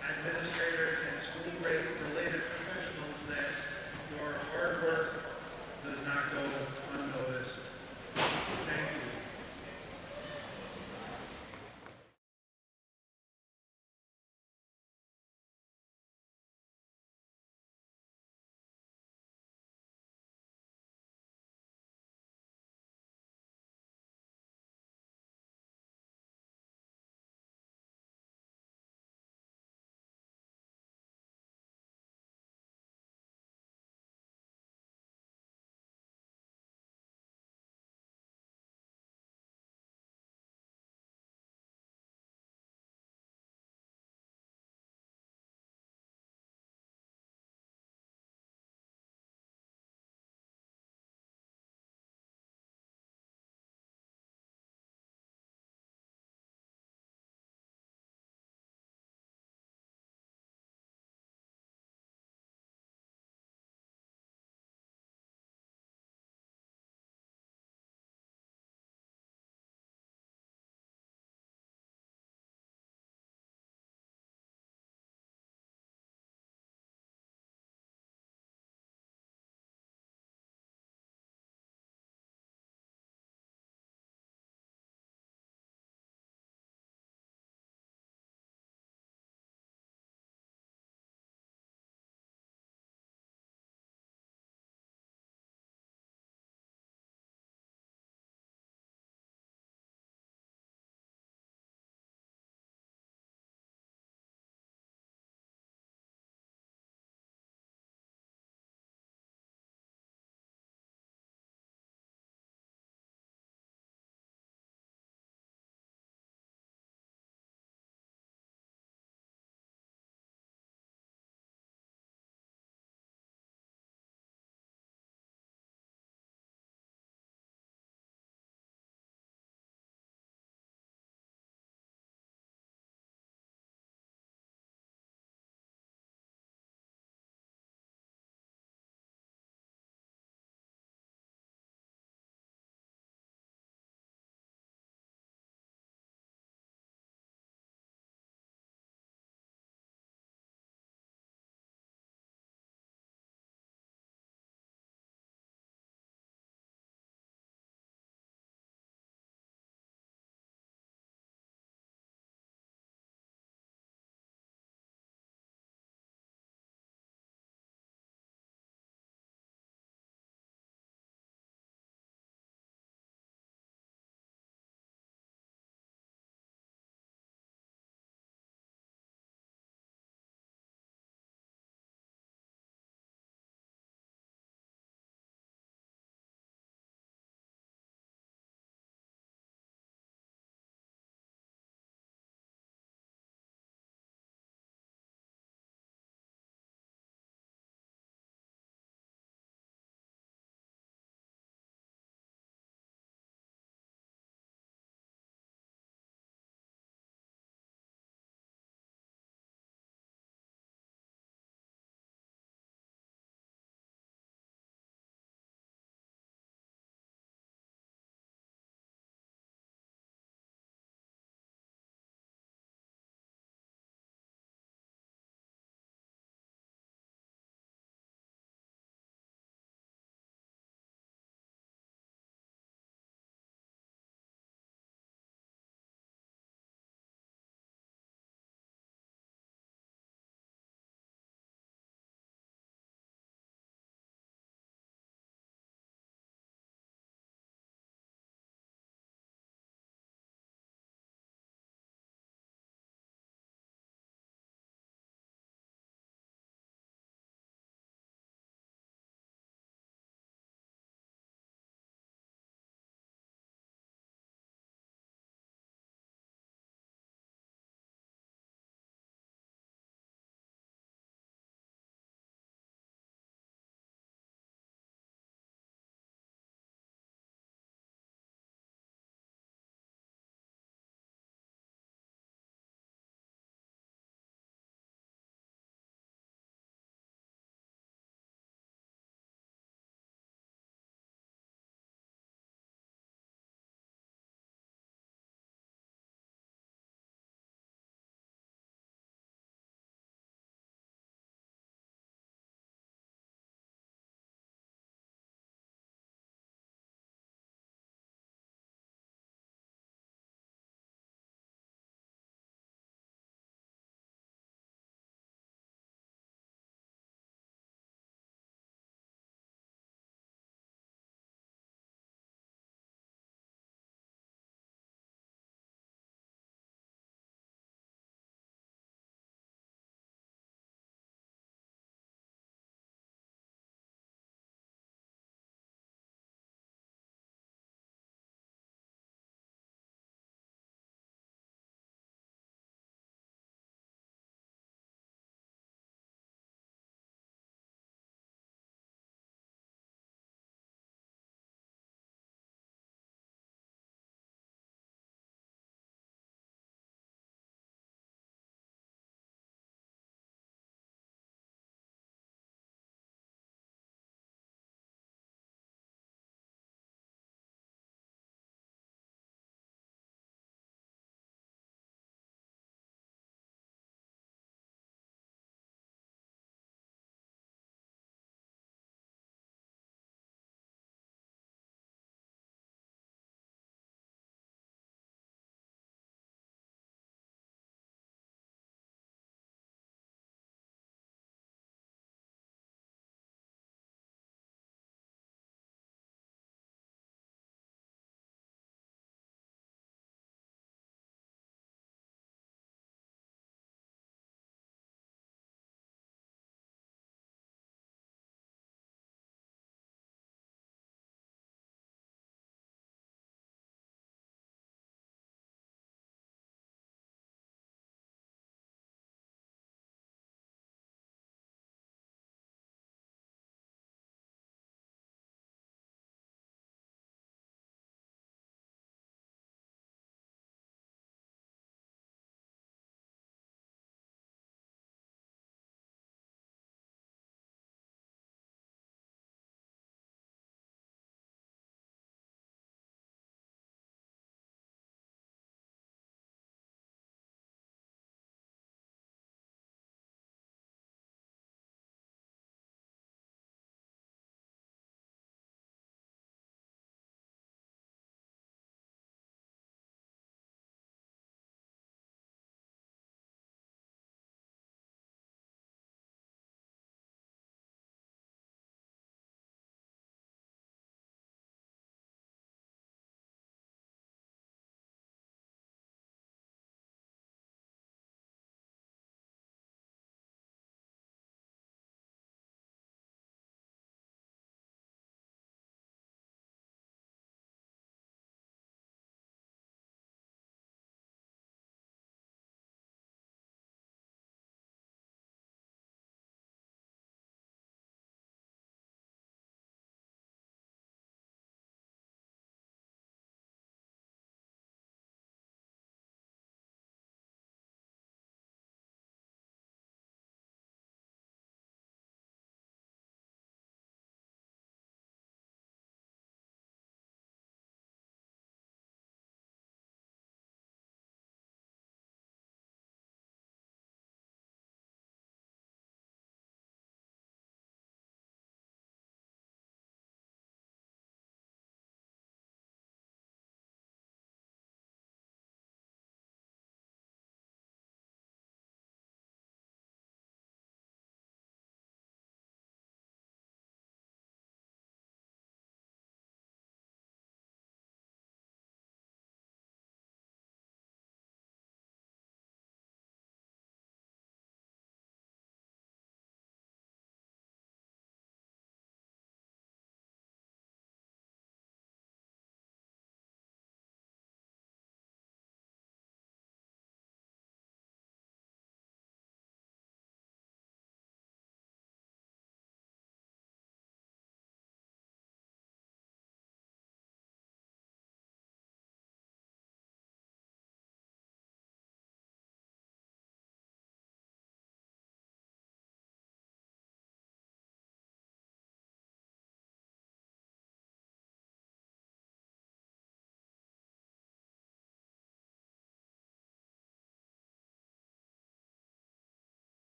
administrators, and school-related professionals that your hard work does not go unnoticed. Thank you.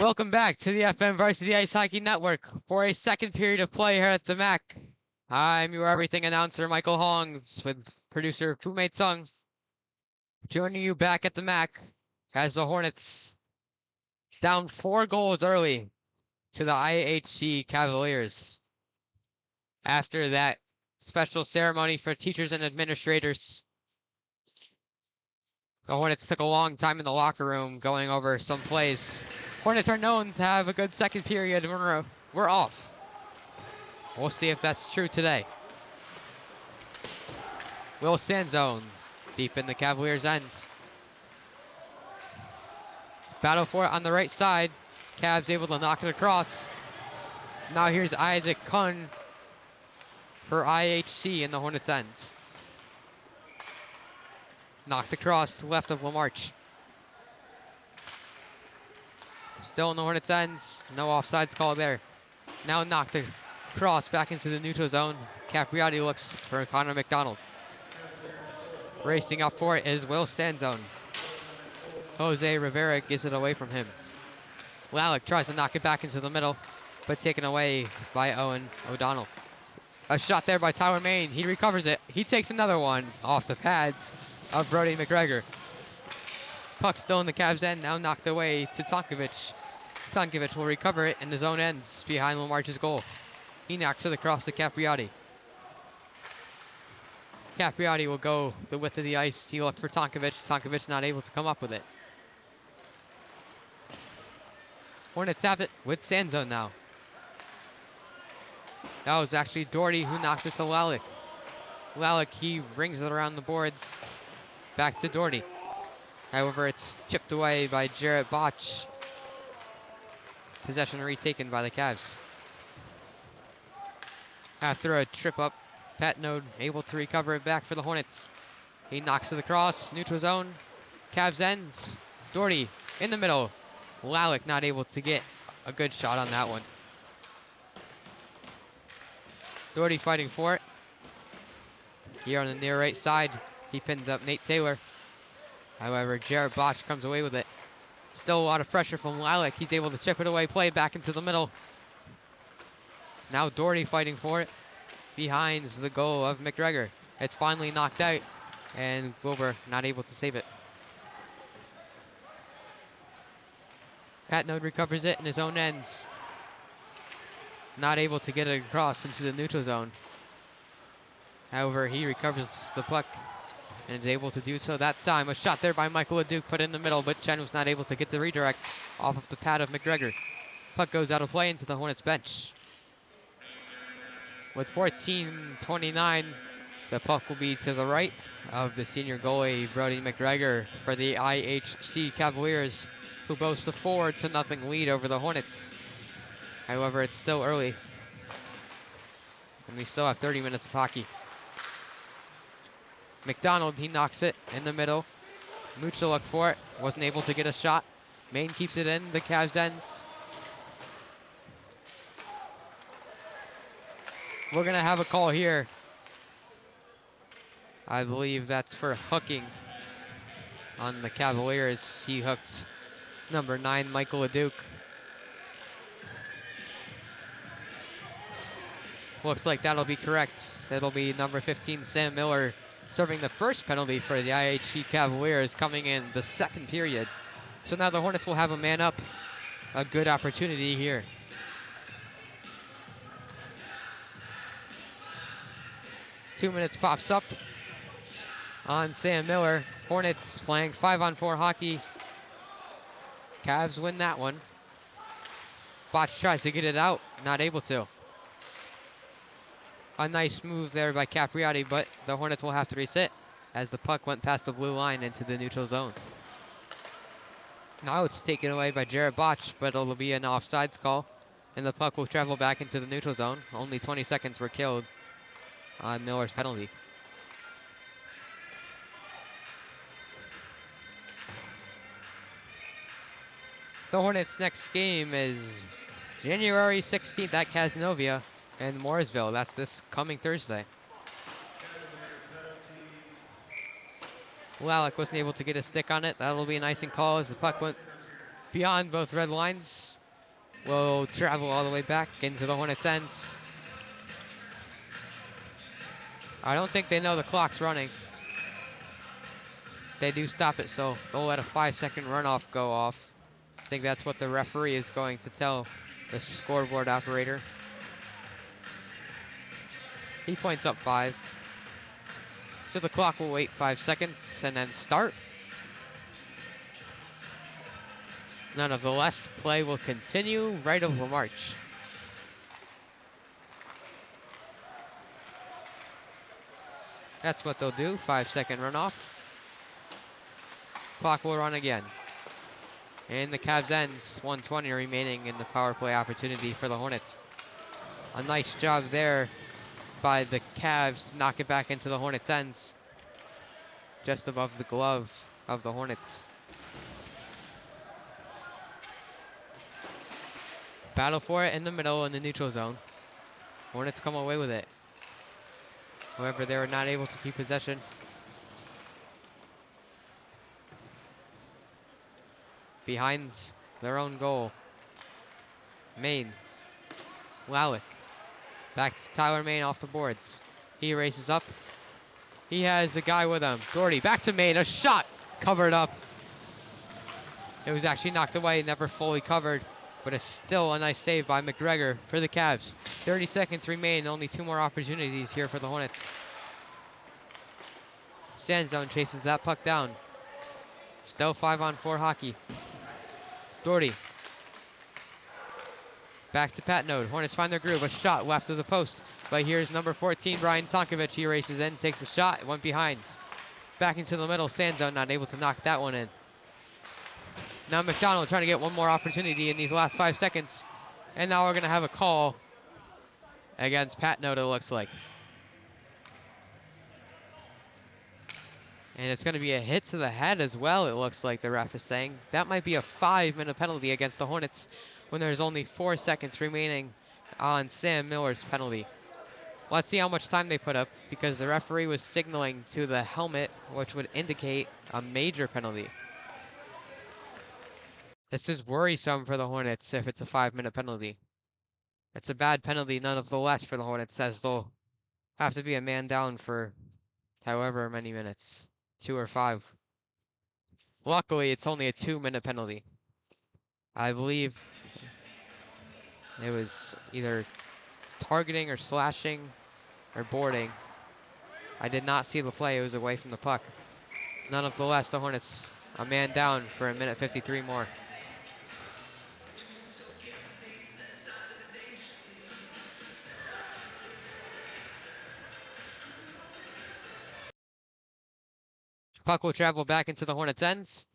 Welcome back to the FM Varsity Ice Hockey Network for a second period of play here at the MAC. I'm your everything announcer, Michael Haungs, with producer Fu-Mei Tung, joining you back at the MAC as the Hornets down 4 goals early to the IHC Cavaliers. After that special ceremony for teachers and administrators, the Hornets took a long time in the locker room going over some plays. Hornets are known to have a good second period when we're off. We'll see if that's true today. Will Sanzone deep in the Cavaliers' ends. Battle for it on the right side. Cavs able to knock it across. Now here's Isaac Kun for IHC in the Hornets' ends. Knocked across left of Lamarche. Still in the Hornets' ends. No offsides call there. Now knocked across back into the neutral zone. Capriati looks for Connor McDonald. Racing up for it is Will Stanzone. Jose Rivera gives it away from him. Lalick tries to knock it back into the middle, but taken away by Owen O'Donnell. A shot there by Tyler Main. He recovers it. He takes another one off the pads of Brody McGregor. Puck still in the Cavs' end, now knocked away to Tonkovic. Tonkovic will recover it in the zone ends behind Lamarche's goal. He knocks it across to Capriati. Capriati will go the width of the ice. He looked for Tonkovic. Tonkovic not able to come up with it. Hornets have it with Sanzone now. That was actually Doherty who knocked it to Lalick. Lalick, he rings it around the boards. Back to Doherty. However, it's chipped away by Jarrett Botch. Possession retaken by the Cavs. After a trip up, Patnode able to recover it back for the Hornets. He knocks it across, neutral zone. Cavs ends. Doherty in the middle. Lalick not able to get a good shot on that one. Doherty fighting for it. Here on the near right side, he pins up Nate Taylor. However, Jared Botch comes away with it. Still a lot of pressure from Lalick. He's able to chip it away, play it back into the middle. Now Doherty fighting for it behind the goal of McGregor. It's finally knocked out, and Wilbur not able to save it. Patnode recovers it in his own ends. Not able to get it across into the neutral zone. However, he recovers the puck and is able to do so that time. A shot there by Michael Leduc put in the middle, but Chen was not able to get the redirect off of the pad of McGregor. Puck goes out of play into the Hornets bench. With 14:29, the puck will be to the right of the senior goalie, Brody McGregor, for the IHC Cavaliers, who boast a 4-0 lead over the Hornets. However, it's still early, and we still have 30 minutes of hockey. McDonald, he knocks it in the middle. Mucha looked for it, wasn't able to get a shot. Main keeps it in the Cavs' ends. We're gonna have a call here. I believe that's for hooking on the Cavaliers. He hooked number 9, Michael Leduc. Looks like that'll be correct. It'll be number 15, Sam Miller, serving the first penalty for the IHC Cavaliers coming in the second period. So now the Hornets will have a man up. A good opportunity here. Two minutes pops up on Sam Miller. Hornets playing 5-on-4 hockey. Cavs win that one. Botch tries to get it out, not able to. A nice move there by Capriati, but the Hornets will have to reset as the puck went past the blue line into the neutral zone. Now it's taken away by Jared Botch, but it'll be an offsides call, and the puck will travel back into the neutral zone. Only 20 seconds were killed on Miller's penalty. The Hornets' next game is January 16th at Cazenovia in Mooresville. That's this coming Thursday. Lalick wasn't able to get a stick on it. That'll be an icing call as the puck went beyond both red lines will travel all the way back into the Hornets' ends. I don't think they know the clock's running. They do stop it, so they'll let a 5-second runoff go off. I think that's what the referee is going to tell the scoreboard operator. He points up 5. So the clock will wait 5 seconds and then start. Nonetheless, play will continue right over March. That's what they'll do, 5-second runoff. Clock will run again. And the Cavs ends, 1:20 remaining in the power play opportunity for the Hornets. A nice job there by the Cavs to knock it back into the Hornets' ends. Just above the glove of the Hornets. Battle for it in the middle in the neutral zone. Hornets come away with it. However, they were not able to keep possession. Behind their own goal. Main. Lalick. Back to Tyler Main off the boards. He races up. He has a guy with him. Doherty back to Main. A shot covered up. It was actually knocked away, never fully covered, but it's still a nice save by McGregor for the Cavs. 30 seconds remain. Only 2 more opportunities here for the Hornets. Sandzone chases that puck down. Still 5-on-4 hockey. Doherty. Back to Patnode. Hornets find their groove. A shot left of the post. But here's number 14, Brian Tonkovic. He races in, takes a shot, went behind. Back into the middle. Sandzone not able to knock that one in. Now McDonald trying to get one more opportunity in these last 5 seconds. And now we're going to have a call against Patnode, it looks like. And it's going to be a hit to the head as well, it looks like the ref is saying. That might be a 5-minute penalty against the Hornets when there's only 4 seconds remaining on Sam Miller's penalty. Let's see how much time they put up, because the referee was signaling to the helmet, which would indicate a major penalty. This is worrisome for the Hornets if it's a 5-minute penalty. It's a bad penalty nonetheless for the Hornets, as they'll have to be a man down for however many minutes. 2 or 5. Luckily, it's only a 2-minute penalty. I believe it was either targeting or slashing or boarding. I did not see the play. It was away from the puck. Nonetheless, the Hornets a man down for 1:53 more. Puck will travel back into the Hornets' ends.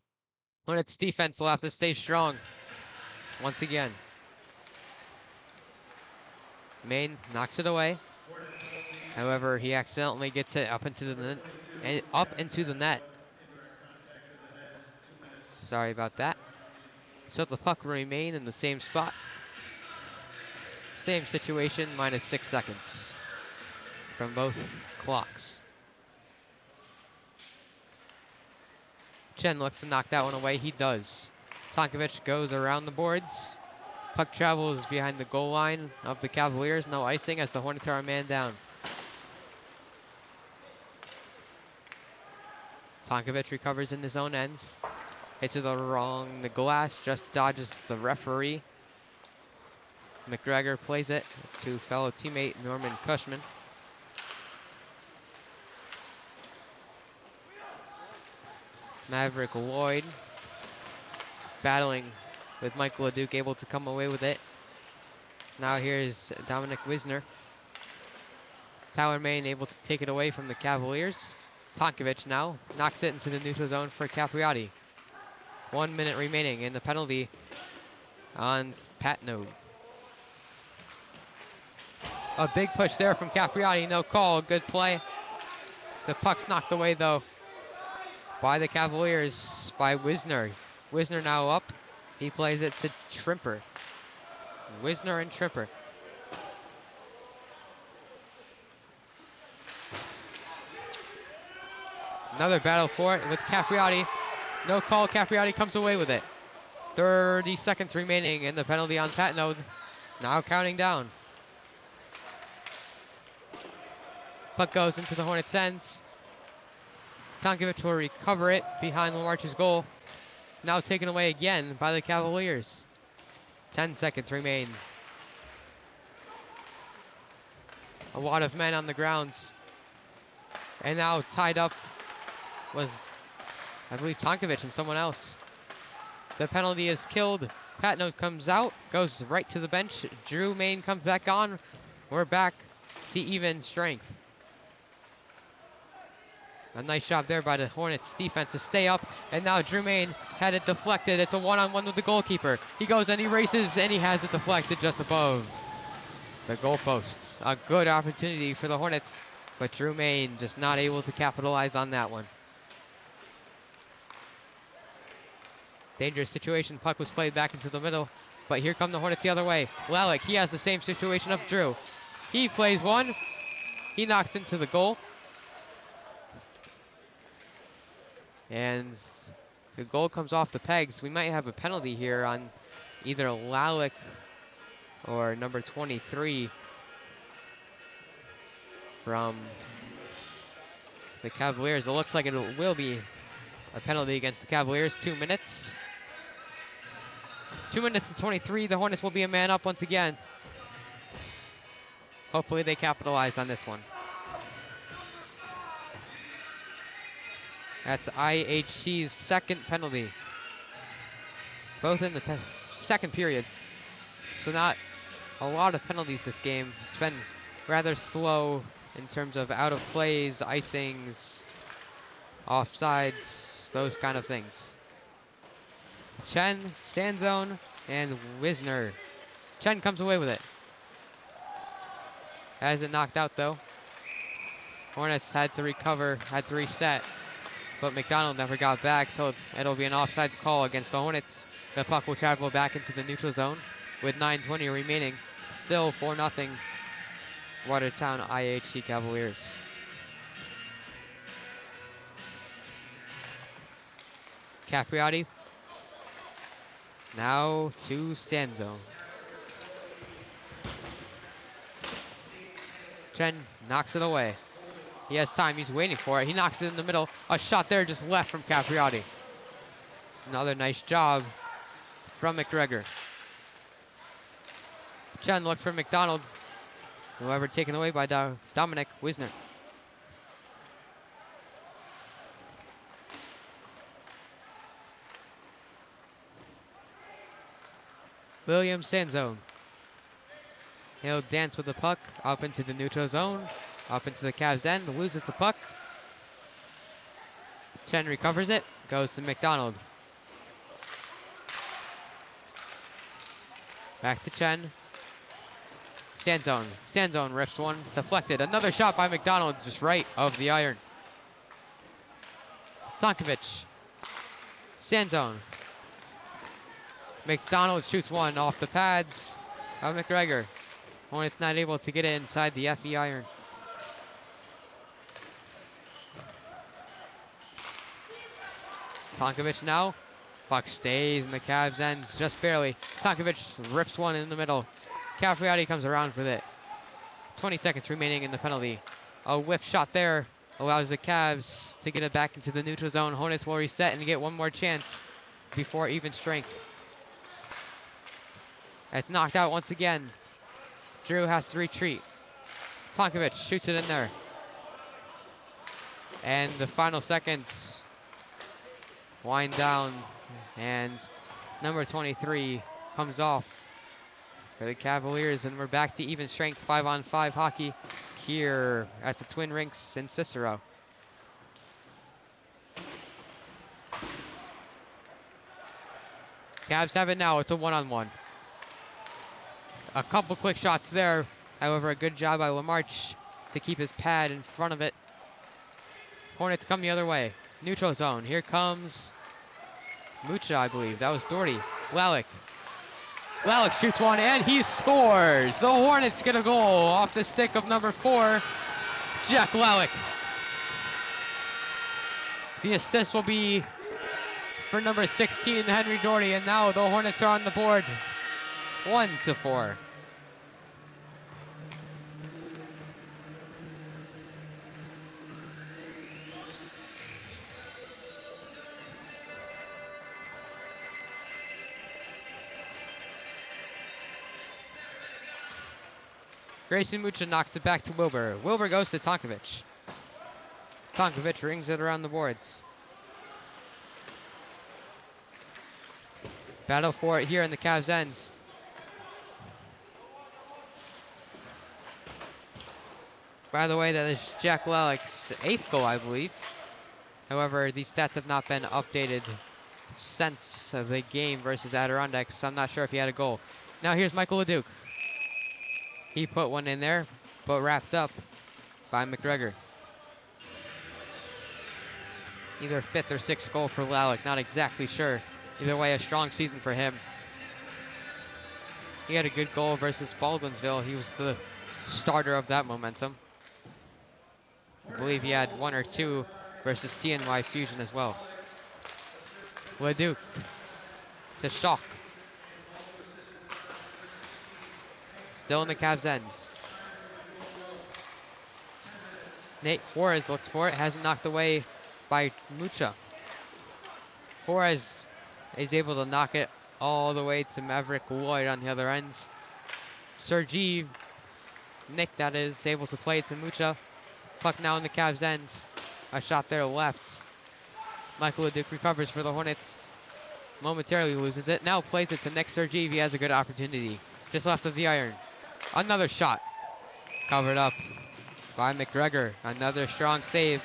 Hornets defense will have to stay strong once again. Main knocks it away. However, he accidentally gets it up into the net. Sorry about that. So the puck will remain in the same spot. Same situation, minus 6 seconds from both clocks. Chen looks to knock that one away. He does. Tonkovic goes around the boards. Puck travels behind the goal line of the Cavaliers. No icing as the Hornets are a man down. Tonkovic recovers in his own ends. Hits it the glass, just dodges the referee. McGregor plays it to fellow teammate Norman Cushman. Maverick Lloyd battling with Michael LeDuc, able to come away with it. Now here's Dominic Wisner. Tyler Main able to take it away from the Cavaliers. Tonkovic now knocks it into the neutral zone for Capriati. 1 minute remaining in the penalty on Patnode. A big push there from Capriati, no call, good play. The puck's knocked away though by the Cavaliers, by Wisner. Wisner now up. He plays it to Trimper. Wisner and Trimper. Another battle for it with Capriati. No call, Capriati comes away with it. 30 seconds remaining in the penalty on Patno. Now counting down. Puck goes into the Hornets' ends. Tonkovic will recover it behind Lamarch's goal. Now taken away again by the Cavaliers. 10 seconds remain. A lot of men on the grounds. And now tied up was, I believe, Tonkovic and someone else. The penalty is killed. Patno comes out, goes right to the bench. Drew Main comes back on. We're back to even strength. A nice job there by the Hornets defense to stay up. And now Drew Main had it deflected. It's a one-on-one with the goalkeeper. He goes and he races and he has it deflected just above the goalposts. A good opportunity for the Hornets, but Drew Main just not able to capitalize on that one. Dangerous situation. Puck was played back into the middle, but here come the Hornets the other way. Lalick, he has the same situation of Drew. He plays one. He knocks into the goal. And the goal comes off the pegs. We might have a penalty here on either Lalick or number 23 from the Cavaliers. It looks like it will be a penalty against the Cavaliers. 2 minutes. 2 minutes to 23. The Hornets will be a man up once again. Hopefully they capitalize on this one. That's IHC's second penalty. Both in the second period. So not a lot of penalties this game. It's been rather slow in terms of out of plays, icings, offsides, those kind of things. Chen, Sanzone, and Wisner. Chen comes away with it. Has it knocked out though. Hornets had to recover, had to reset. But McDonald never got back, so it'll be an offsides call against the Hornets. The puck will travel back into the neutral zone with 9:20 remaining. Still 4-0 Watertown IHC Cavaliers. Capriati. Now to Sanzo. Chen knocks it away. He has time, he's waiting for it. He knocks it in the middle. A shot there just left from Capriati. Another nice job from McGregor. Chen looks for McDonald. However, taken away by Dominic Wisner. William Sanzone. He'll dance with the puck up into the neutral zone. Up into the Cavs' end, loses the puck. Chen recovers it, goes to McDonald. Back to Chen. Sanzone. Sanzone rips one, deflected. Another shot by McDonald, just right of the iron. Tonkovic. Sanzone. McDonald shoots one off the pads of McGregor. Hornets not able to get it inside the FE iron. Tonkovic now. Puck stays in the Cavs' end just barely. Tonkovic rips one in the middle. Capriati comes around with it. 20 seconds remaining in the penalty. A whiff shot there allows the Cavs to get it back into the neutral zone. Hornets will reset and get one more chance before even strength. It's knocked out once again. Drew has to retreat. Tonkovic shoots it in there. And the final seconds wind down, and number 23 comes off for the Cavaliers, and we're back to even strength 5-on-5 hockey here at the Twin Rinks in Cicero. Cavs have it now. It's a 1-on-1. A couple quick shots there. However, a good job by Lamarche to keep his pad in front of it. Hornets come the other way. Neutral zone. Here comes Mucha, I believe. That was Doherty. Lalick. Lalick shoots one, and he scores. The Hornets get a goal off the stick of number 4, Jack Lalick. The assist will be for number 16, Henry Doherty, and now the Hornets are on the board, 1-4. Grayson Mucha knocks it back to Wilbur. Wilbur goes to Tonkovic. Tonkovic rings it around the boards. Battle for it here in the Cavs' ends. By the way, that is Jack Lalick's 8th goal, I believe. However, these stats have not been updated since the game versus Adirondacks, so I'm not sure if he had a goal. Now here's Michael Leduc. He put one in there, but wrapped up by McGregor. Either 5th or 6th goal for Lalick, not exactly sure. Either way, a strong season for him. He had a good goal versus Baldwinsville. He was the starter of that momentum. I believe he had 1 or 2 versus CNY Fusion as well. Leduc to Shock. Still in the Cavs' ends. Nate Juarez looks for it, hasn't knocked away by Mucha. Juarez is able to knock it all the way to Maverick Lloyd on the other ends. Sergi, Nick that is, able to play it to Mucha. Puck now in the Cavs' ends. A shot there left. Michael Leduc recovers for the Hornets. Momentarily loses it. Now plays it to Nick Sergi if he has a good opportunity. Just left of the iron. Another shot. Covered up by McGregor. Another strong save.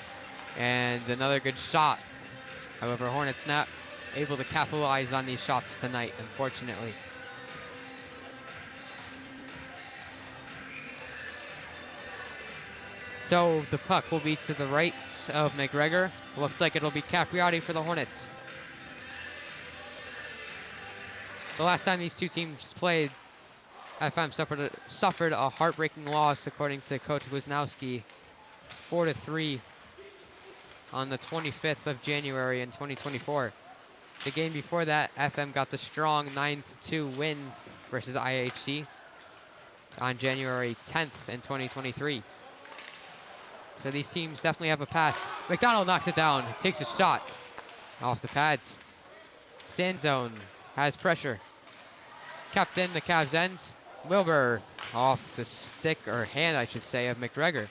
And another good shot. However, Hornets not able to capitalize on these shots tonight, unfortunately. So the puck will be to the right of McGregor. Looks like it'll be Capriati for the Hornets. The last time these two teams played, FM suffered a heartbreaking loss, according to Coach Wisnowski, 4-3 on the 25th of January in 2024. The game before that, FM got the strong 9-2 win versus IHC on January 10th in 2023. So these teams definitely have a pass. McDonald knocks it down, takes a shot off the pads. Sand zone has pressure. Kept in the Cavs' ends. Wilbur off the stick, or hand I should say, of McGregor.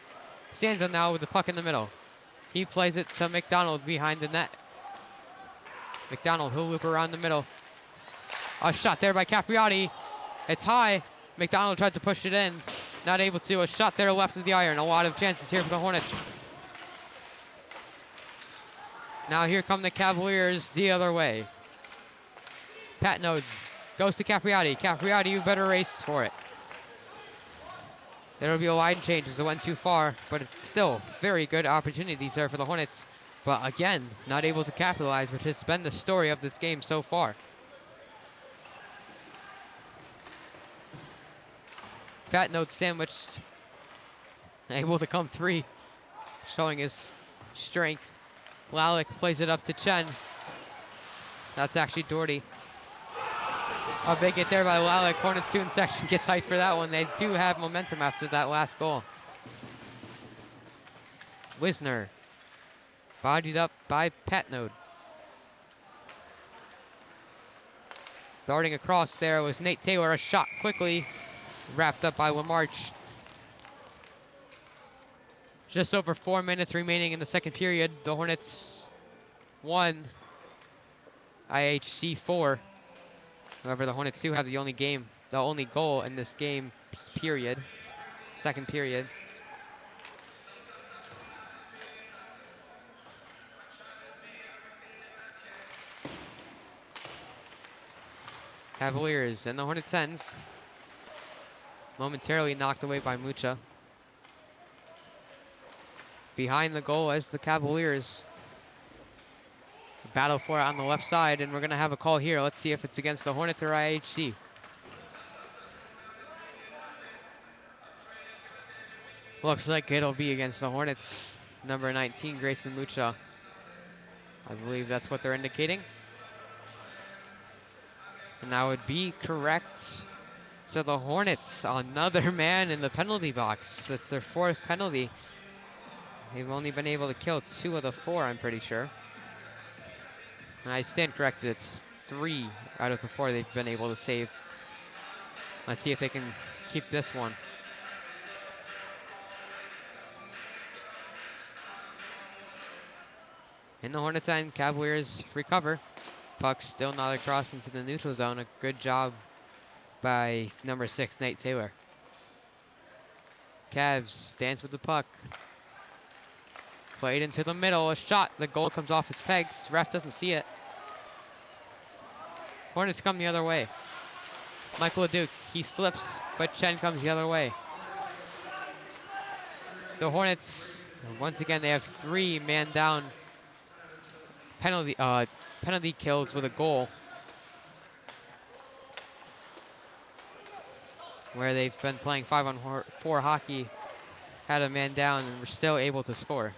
Sand zone now with the puck in the middle. He plays it to McDonald behind the net. McDonald, he'll loop around the middle. A shot there by Capriati. It's high. McDonald tried to push it in. Not able to. A shot there left of the iron. A lot of chances here for the Hornets. Now here come the Cavaliers the other way. Patnode goes to Capriati. Capriati, you better race for it. There will be a line change as it went too far, but it's still very good opportunities there for the Hornets. But again, not able to capitalize, which has been the story of this game so far. Patnode sandwiched, able to come free, showing his strength. Lalick plays it up to Chen. That's actually Doherty. A big hit there by Lalick. Hornets student section gets hyped for that one. They do have momentum after that last goal. Wisner, bodied up by Patnode. Darting across there was Nate Taylor. A shot quickly wrapped up by Lamarche. Just over 4 minutes remaining in the second period. The Hornets 1, IHC 4. However, the Hornets do have the only goal in this game period, second period. Cavaliers and the Hornets ends. Momentarily knocked away by Mucha. Behind the goal as the Cavaliers battle for it on the left side, and we're gonna have a call here. Let's see if it's against the Hornets or IHC. Looks like it'll be against the Hornets. Number 19, Grayson Mucha. I believe that's what they're indicating. And that would be correct. So the Hornets, another man in the penalty box. It's their 4th penalty. They've only been able to kill 2 of the 4, I'm pretty sure. And I stand corrected, it's 3 out of the 4 they've been able to save. Let's see if they can keep this one. In the Hornets end, Cavaliers recover. Puck still not across into the neutral zone. A good job by number 6, Nate Taylor. Cavs dance with the puck. Played into the middle, a shot. The goal comes off his pegs. Ref doesn't see it. Hornets come the other way. Michael Leduc, he slips, but Chen comes the other way. The Hornets, once again, they have 3 man down penalty kills with a goal. Where they've been playing 5-on-4 hockey, had a man down, and were still able to score.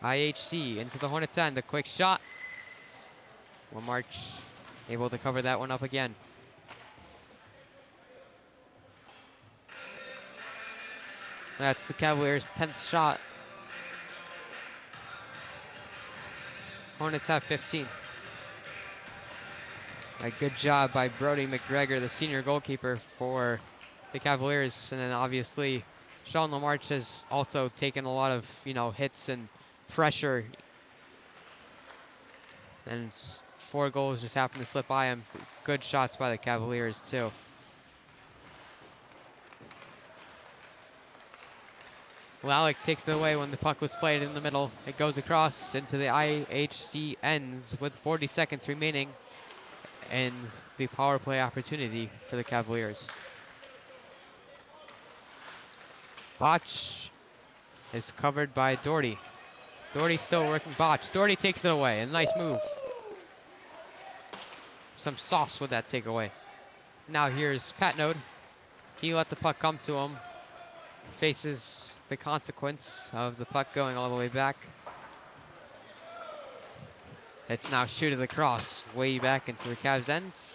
IHC into the Hornets end, a quick shot. Lamarche able to cover that one up again. That's the Cavaliers' 10th shot. Hornets have 15. A good job by Brody McGregor, the senior goalkeeper for the Cavaliers. And then obviously, Sean Lamarche has also taken a lot of, hits and pressure. And 4 goals just happened to slip by him. Good shots by the Cavaliers, too. Lalick takes it away when the puck was played in the middle. It goes across into the IHC ends with 40 seconds remaining. And the power play opportunity for the Cavaliers. Botch is covered by Doherty. Doherty still working Botch. Doherty takes it away. A nice move. Some sauce with that takeaway. Now here's Patnode. He let the puck come to him. Faces the consequence of the puck going all the way back. It's now shooted across, way back into the Cavs' ends.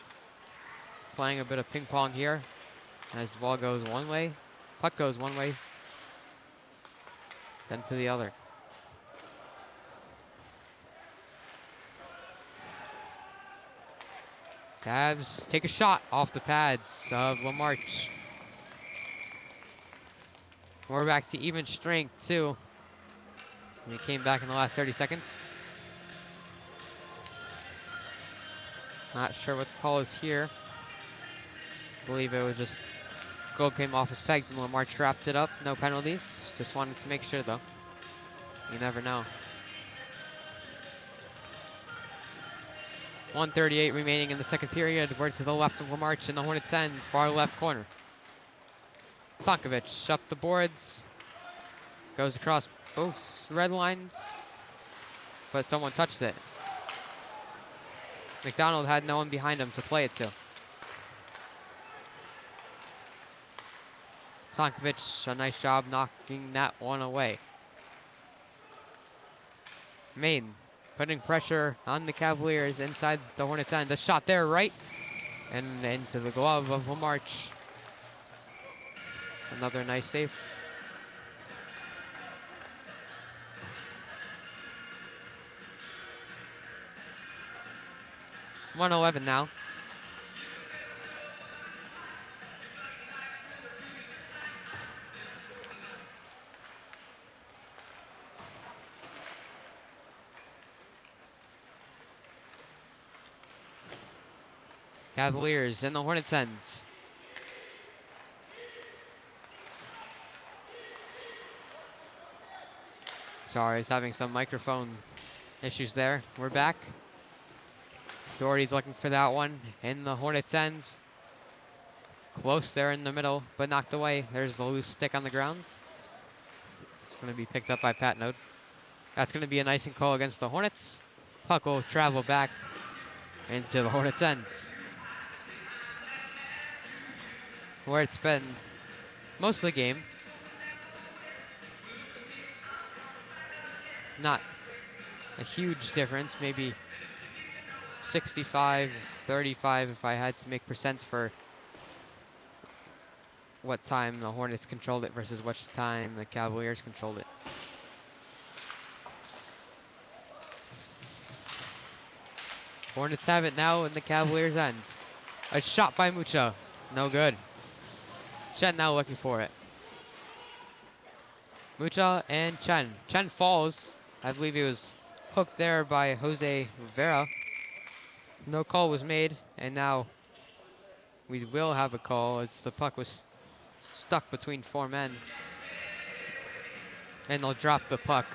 Playing a bit of ping pong here. As the ball goes one way, puck goes one way, then to the other. Cavs take a shot off the pads of Lamarche. We're back to even strength, too. And he came back in the last 30 seconds. Not sure what the call is here. I believe it was just goal came off his pegs and Lamarche wrapped it up. No penalties. Just wanted to make sure, though. You never know. 1:38 remaining in the second period. We're to the left of Lamarche in the Hornets' end, far left corner. Tonkovic up the boards. Goes across both red lines, but someone touched it. McDonald had no one behind him to play it to. Tonkovic, a nice job knocking that one away. Maine putting pressure on the Cavaliers inside the Hornets' end. The shot there, right? And into the glove of Lamarche. Another nice save. .111 now. Cavaliers in the Hornets' ends. Sorry, I was having some microphone issues there. We're back. Doherty's looking for that one in the Hornets' ends. Close there in the middle, but knocked away. There's a loose stick on the grounds. It's going to be picked up by Patnode. That's going to be an icing call against the Hornets. Puck will travel back into the Hornets' ends, where it's been most of the game. a huge difference, maybe 65-35 if I had to make percents for what time the Hornets controlled it versus what time the Cavaliers controlled it. Hornets have it now in the Cavaliers' ends. A shot by Mucha, no good. Chen now looking for it. Mucha and Chen. Chen falls. I believe he was hooked there by Jose Vera. No call was made, and now we will have a call as the puck was stuck between 4 men. And they'll drop the puck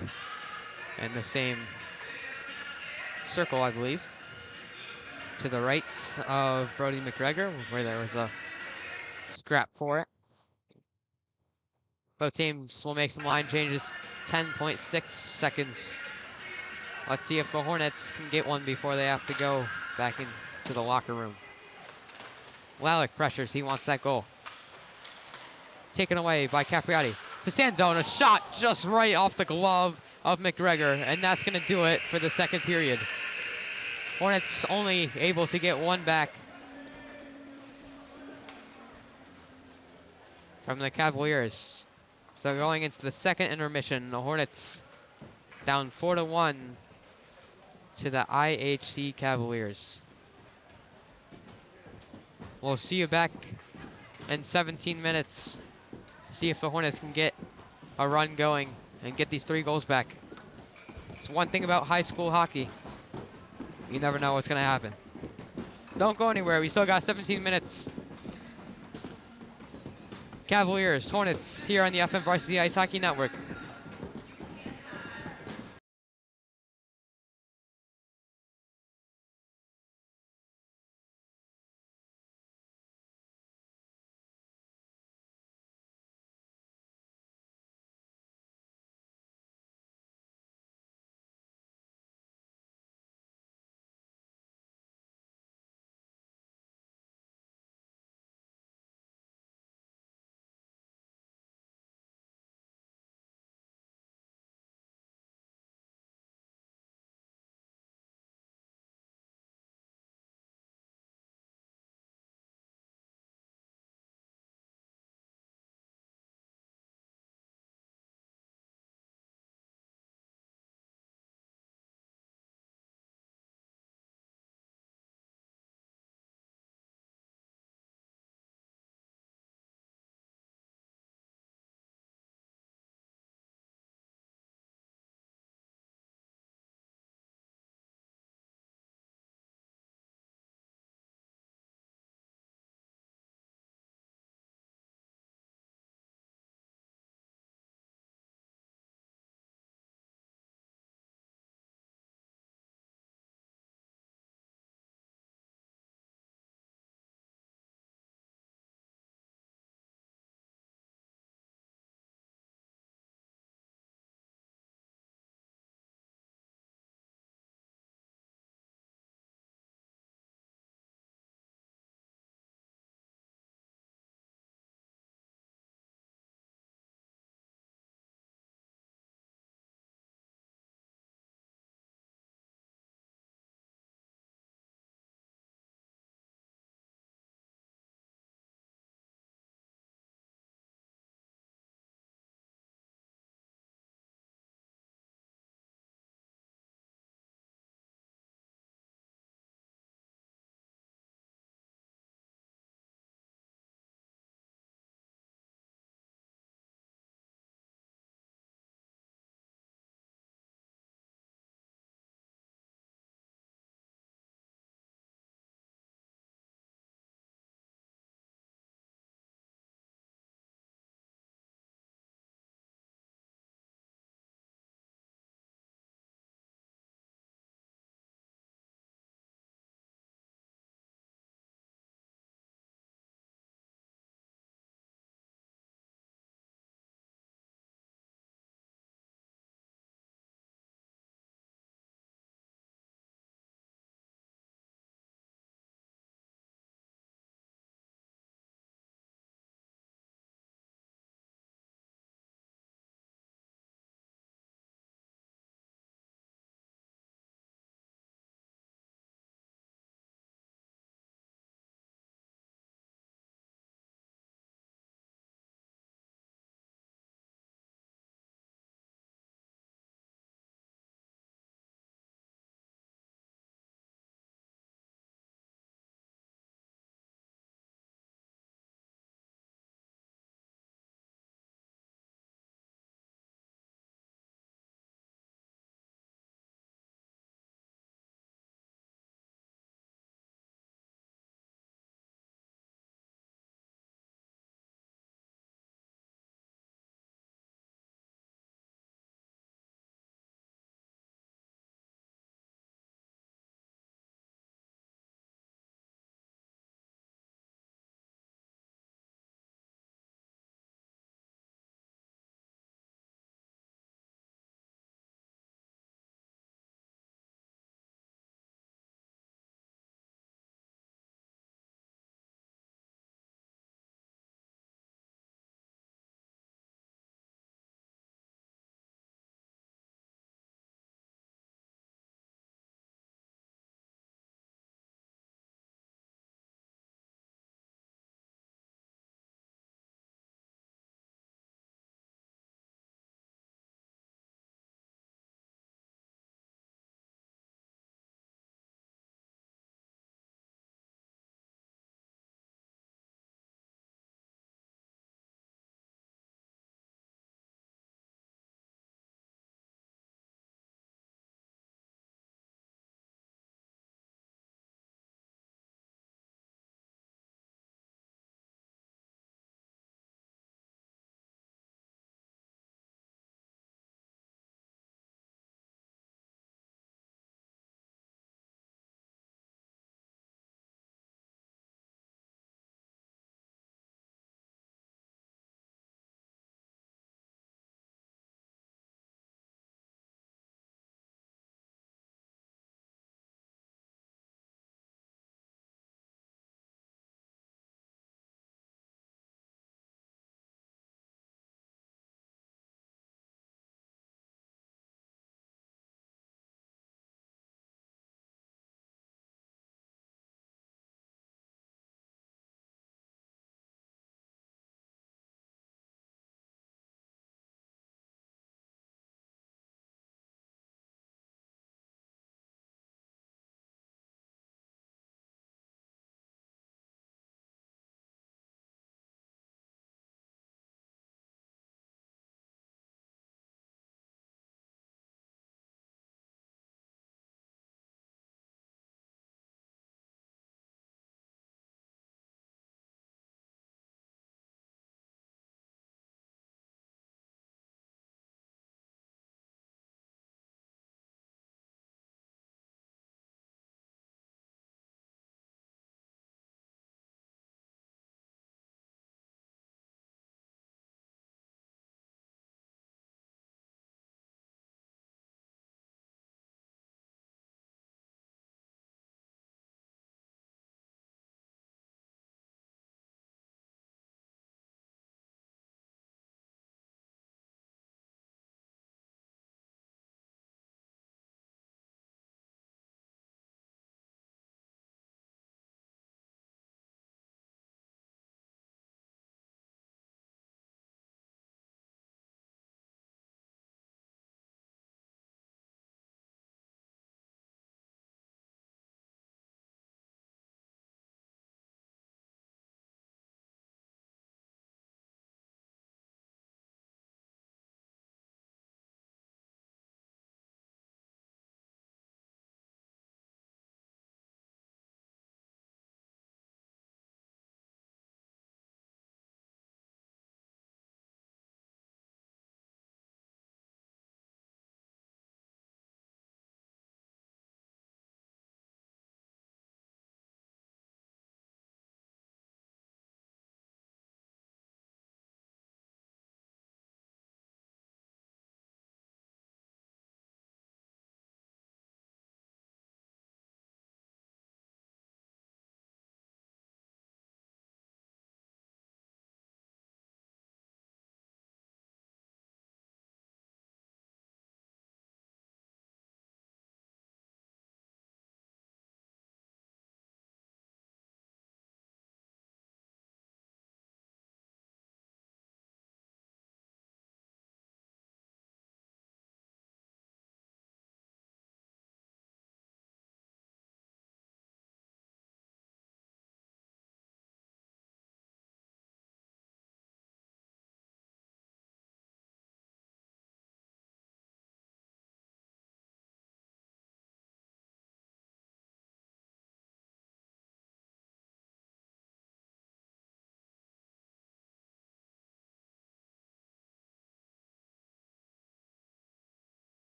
in the same circle, I believe, to the right of Brody McGregor, where there was a scrap for it. Both teams will make some line changes. 10.6 seconds. Let's see if the Hornets can get one before they have to go back into the locker room. Lalick pressures, he wants that goal. Taken away by Capriati. It's a sand zone, a shot just right off the glove of McGregor, and that's gonna do it for the second period. Hornets only able to get one back from the Cavaliers. So going into the second intermission, the Hornets down 4-1 to the IHC Cavaliers. We'll see you back in 17 minutes. See if the Hornets can get a run going and get these 3 goals back. It's one thing about high school hockey. You never know what's gonna happen. Don't go anywhere, we still got 17 minutes. Cavaliers, Hornets, here on the FM Varsity Ice Hockey Network.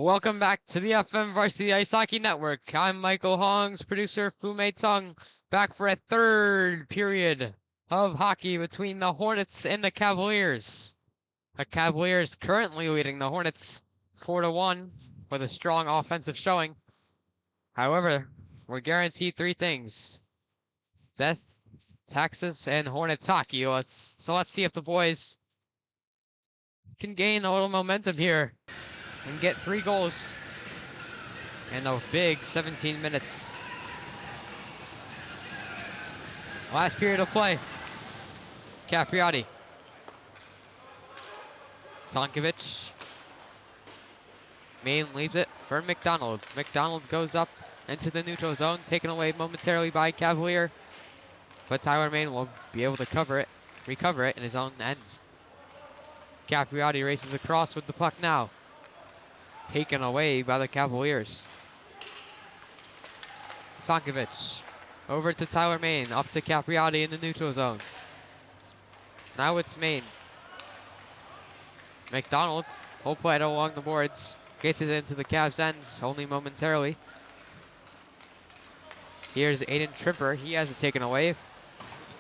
Welcome back to the FM Varsity Ice Hockey Network. I'm Michael Haungs, producer Fu-Mei Tung, back for a third period of hockey between the Hornets and the Cavaliers. The Cavaliers currently leading the Hornets 4-1 with a strong offensive showing. However, we're guaranteed three things: death, taxes, and Hornets hockey. Let's see if the boys can gain a little momentum here and get 3 goals in a big 17 minutes. Last period of play. Capriati. Tonkovic. Main leaves it for McDonald. McDonald goes up into the neutral zone, taken away momentarily by Cavalier. But Tyler Main will be able to recover it in his own ends. Capriati races across with the puck now. Taken away by the Cavaliers. Tonkovic over to Tyler Main, up to Capriati in the neutral zone. Now it's Main. McDonald, whole play along the boards, gets it into the Cavs' ends only momentarily. Here's Aiden Tripper, he has it taken away.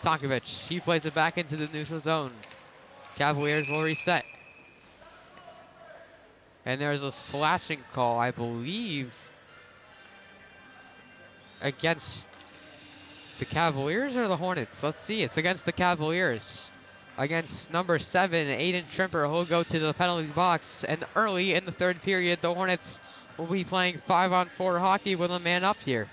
Tonkovic, he plays it back into the neutral zone. Cavaliers will reset. And there's a slashing call, I believe, against the Cavaliers or the Hornets. Let's see, it's against the Cavaliers. Against number 7, Aiden Tripper, who'll go to the penalty box. And early in the third period, the Hornets will be playing 5-on-4 hockey with a man up here.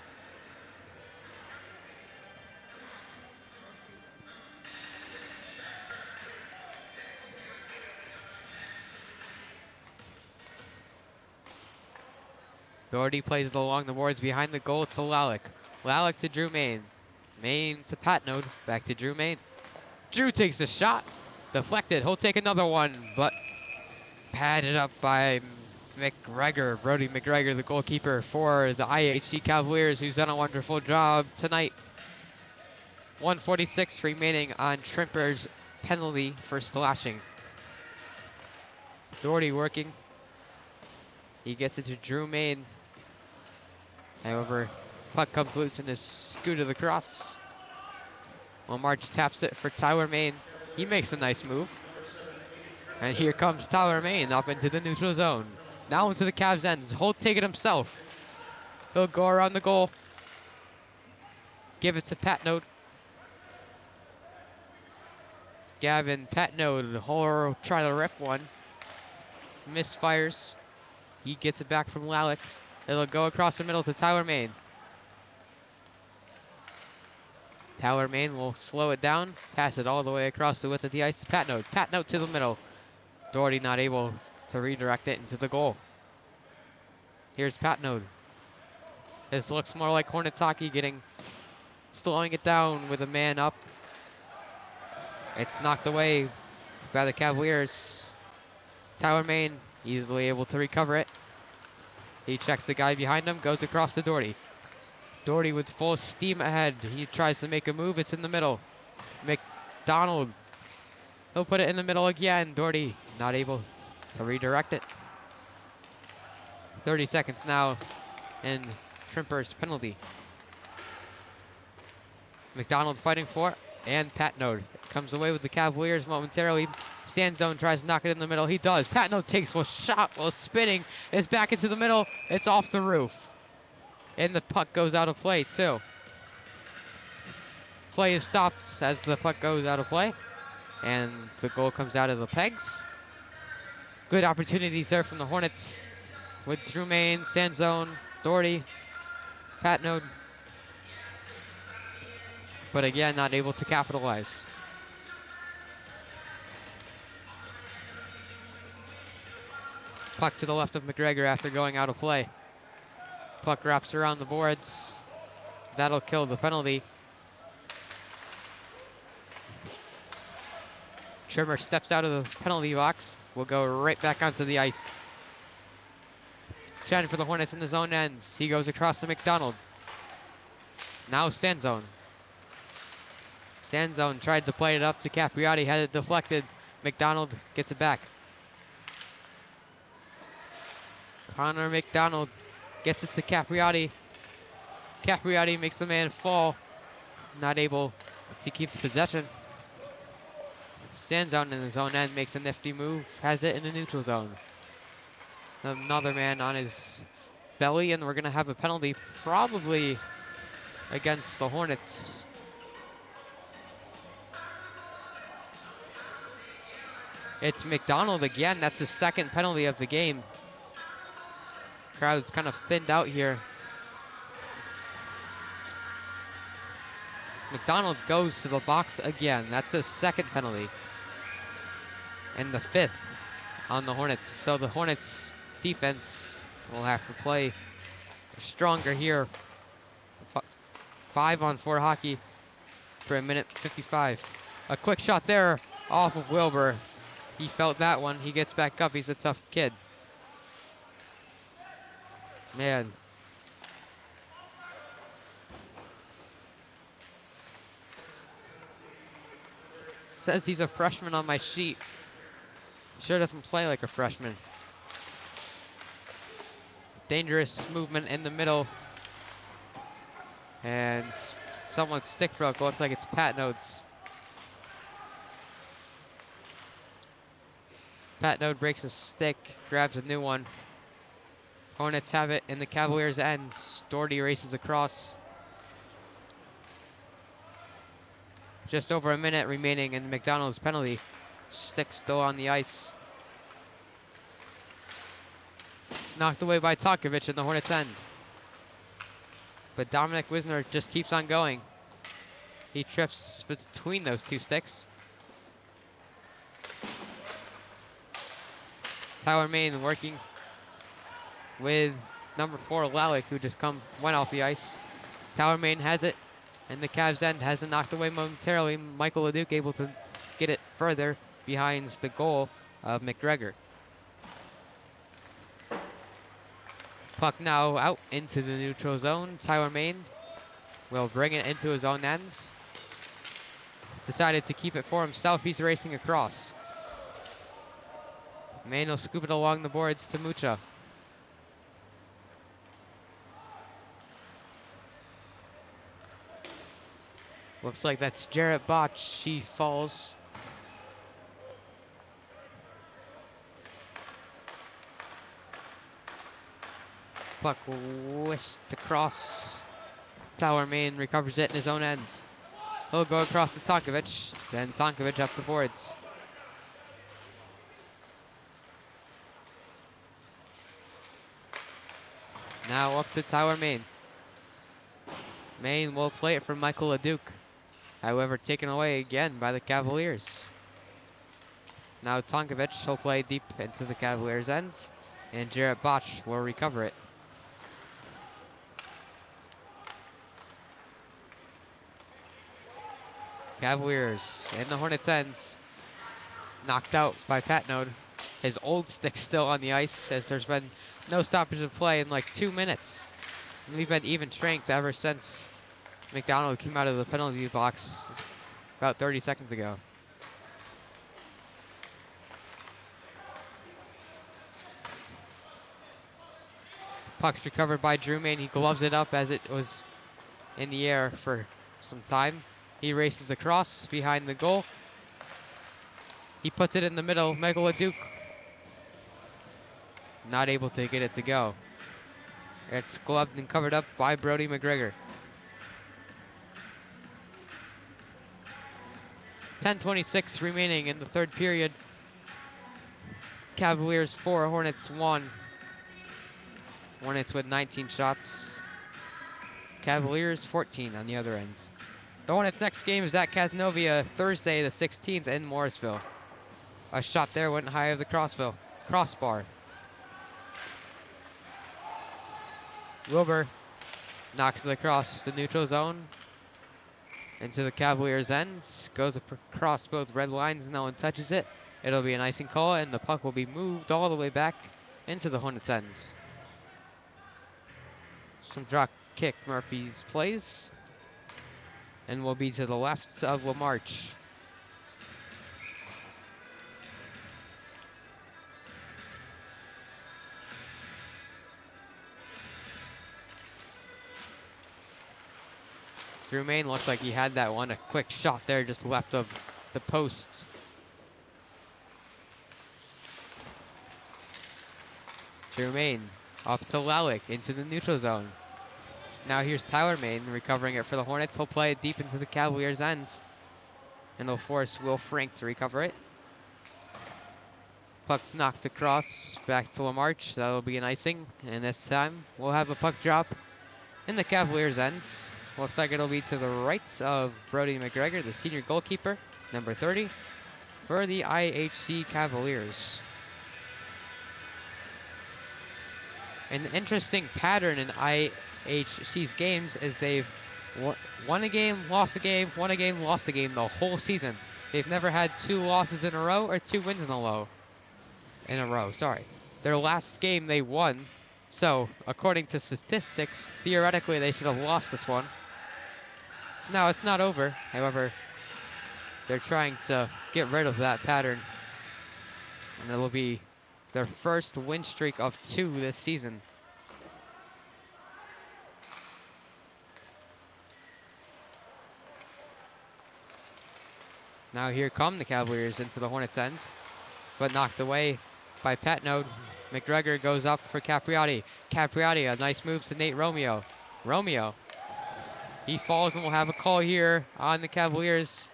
Doherty plays it along the boards behind the goal to Lalick. Lalick to Drew Main. Main to Patnode. Back to Drew Main. Drew takes a shot. Deflected. He'll take another one, but padded up by McGregor. Brody McGregor, the goalkeeper for the IHC Cavaliers, who's done a wonderful job tonight. 1:46 remaining on Tripper's penalty for slashing. Doherty working. He gets it to Drew Main. However, puck comes loose and is scooted across. Well, March taps it for Tyler Main. He makes a nice move. And here comes Tyler Main up into the neutral zone. Now into the Cavs' ends. He'll take it himself. He'll go around the goal. Give it to Patnode. Gavin Patnode, he'll try to rip one. Misfires. He gets it back from Lalick. It'll go across the middle to Tyler Main. Tyler Main will slow it down, pass it all the way across the width of the ice to Patnode. Patnode to the middle. Doherty not able to redirect it into the goal. Here's Patnode. This looks more like Hornets hockey, slowing it down with a man up. It's knocked away by the Cavaliers. Tyler Main easily able to recover it. He checks the guy behind him, goes across to Doherty. Doherty with full steam ahead. He tries to make a move. It's in the middle. McDonald. He'll put it in the middle again. Doherty not able to redirect it. 30 seconds now in Tripper's penalty. McDonald fighting for it. And Patnode comes away with the Cavaliers momentarily. Sandzone tries to knock it in the middle. He does. Patnode takes a shot while spinning. It's back into the middle. It's off the roof. And the puck goes out of play, too. Play is stopped as the puck goes out of play. And the goal comes out of the pegs. Good opportunities there from the Hornets with Drew Main, Sandzone, Doherty, Patnode. But again, not able to capitalize. Puck to the left of McGregor after going out of play. Puck wraps around the boards. That'll kill the penalty. Trimmer steps out of the penalty box. Will go right back onto the ice. Chen for the Hornets in the zone ends. He goes across to McDonald. Now Sandzone. Sandzone tried to play it up to Capriati, had it deflected. McDonald gets it back. Connor McDonald gets it to Capriati. Capriati makes the man fall. Not able to keep the possession. Stands out in his own end, makes a nifty move, has it in the neutral zone. Another man on his belly, and we're gonna have a penalty probably against the Hornets. It's McDonald again. That's the second penalty of the game. Crowd's kind of thinned out here. McDonald goes to the box again. That's a second penalty. And the fifth on the Hornets. So the Hornets defense will have to play stronger here. 5-on-4 hockey for a minute 55. A quick shot there off of Wilbur. He felt that one. He gets back up. He's a tough kid. Man. Says he's a freshman on my sheet. Sure doesn't play like a freshman. Dangerous movement in the middle. And someone's stick broke. Looks like it's Pat Node's. Pat Node breaks a stick, grabs a new one. Hornets have it in the Cavaliers' end. Doherty races across. Just over a minute remaining in McDonald's penalty. Stick still on the ice. Knocked away by Tonkovic in the Hornets' end. But Dominic Wisner just keeps on going. He trips between those two sticks. Tyler Main working with number 4 Lalick, who just went off the ice. Tyler Main has it, and the Cavs' end has it knocked away momentarily. Michael Leduc able to get it further behind the goal of McGregor. Puck now out into the neutral zone. Tyler Main will bring it into his own ends. Decided to keep it for himself. He's racing across. Main will scoop it along the boards to Mucha. Looks like that's Jarrett Botch. He falls. Puck whisked across. Sauer Main recovers it in his own ends. He'll go across to Tonkovic. Then Tonkovic up the boards. Now up to Tyler Main. Main will play it for Michael Leduc. However, taken away again by the Cavaliers. Now Tonkovic, he'll play deep into the Cavaliers' ends. And Jarrett Botch will recover it. Cavaliers in the Hornets' ends. Knocked out by Pat Node. His old stick still on the ice, as there's been no stoppage of play in like 2 minutes. And we've been even strength ever since McDonald came out of the penalty box about 30 seconds ago. Puck's recovered by Drew Main. He gloves it up as it was in the air for some time. He races across behind the goal. He puts it in the middle. Michael Leduc not able to get it to go. It's gloved and covered up by Brody McGregor. 10:26 remaining in the third period. Cavaliers 4, Hornets 1. Hornets with 19 shots. Cavaliers 14 on the other end. The Hornets' next game is at Casnovia Thursday the 16th in Morrisville. A shot there went high of the crossbar. Wilbur knocks it across the neutral zone into the Cavaliers' ends. Goes across both red lines. No one touches it. It'll be an icing call, and the puck will be moved all the way back into the Hornets' ends. Some drop kick Murphy's plays, and will be to the left of LaMarche. Fu-Mei looked like he had that one. A quick shot there just left of the post. Fu-Mei up to Lalick into the neutral zone. Now here's Tyler Main recovering it for the Hornets. He'll play it deep into the Cavaliers' ends. And he'll force Will Frank to recover it. Puck's knocked across, back to Lamarche. That'll be an icing. And this time, we'll have a puck drop in the Cavaliers' ends. Looks like it'll be to the right of Brody McGregor, the senior goalkeeper, number 30, for the IHC Cavaliers. An interesting pattern in IHC's games is they've won a game, lost a game, won a game, lost a game the whole season. They've never had 2 losses in a row or 2 wins in a row. Sorry. Their last game they won, so according to statistics, theoretically they should have lost this one. Now it's not over. However, they're trying to get rid of that pattern, and it'll be their first win streak of 2 this season. Now here come the Cavaliers into the Hornets' ends, but knocked away by Patnode. McGregor goes up for Capriati. Capriati, a nice move to Nate Romeo. Romeo, he falls, and we'll have a call here on the Cavaliers.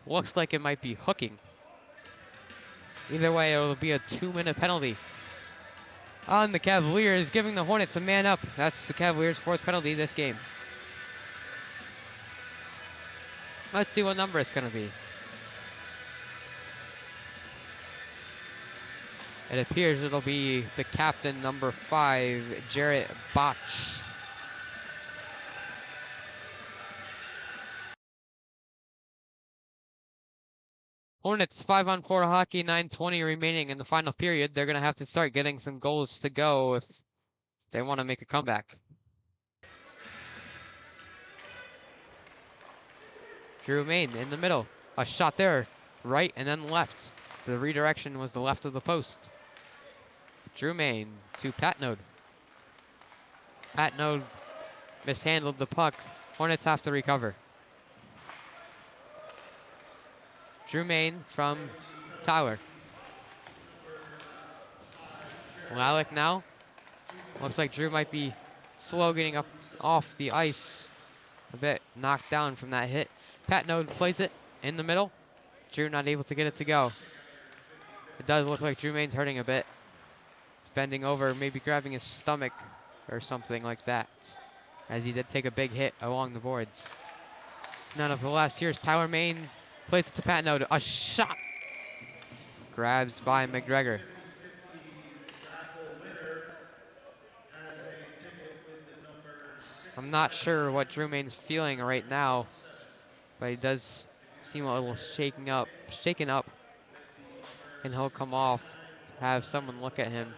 Looks like it might be hooking. Either way, it'll be a 2-minute penalty on the Cavaliers, giving the Hornets a man up. That's the Cavaliers' 4th penalty this game. Let's see what number it's going to be. It appears it'll be the captain, number 5, Jarrett Botch. Hornets 5-on-4 hockey, 9:20 remaining in the final period. They're going to have to start getting some goals to go if they want to make a comeback. Fu-Mei in the middle. A shot there, right and then left. The redirection was the left of the post. Fu-Mei to Patnode. Patnode mishandled the puck. Hornets have to recover. Fu-Mei from Tyler. Lalick now. Looks like Drew might be slow getting up off the ice. A bit knocked down from that hit. Patnode plays it in the middle. Drew not able to get it to go. It does look like Fu-Mei's hurting a bit. He's bending over, maybe grabbing his stomach or something like that, as he did take a big hit along the boards. Nonetheless, here's Tyler Main. Plays it to Patnode. A shot. Grabs by McGregor. I'm not sure what Fu-Mei's feeling right now, but he does seem a little shaken up. And he'll come off, have someone look at him.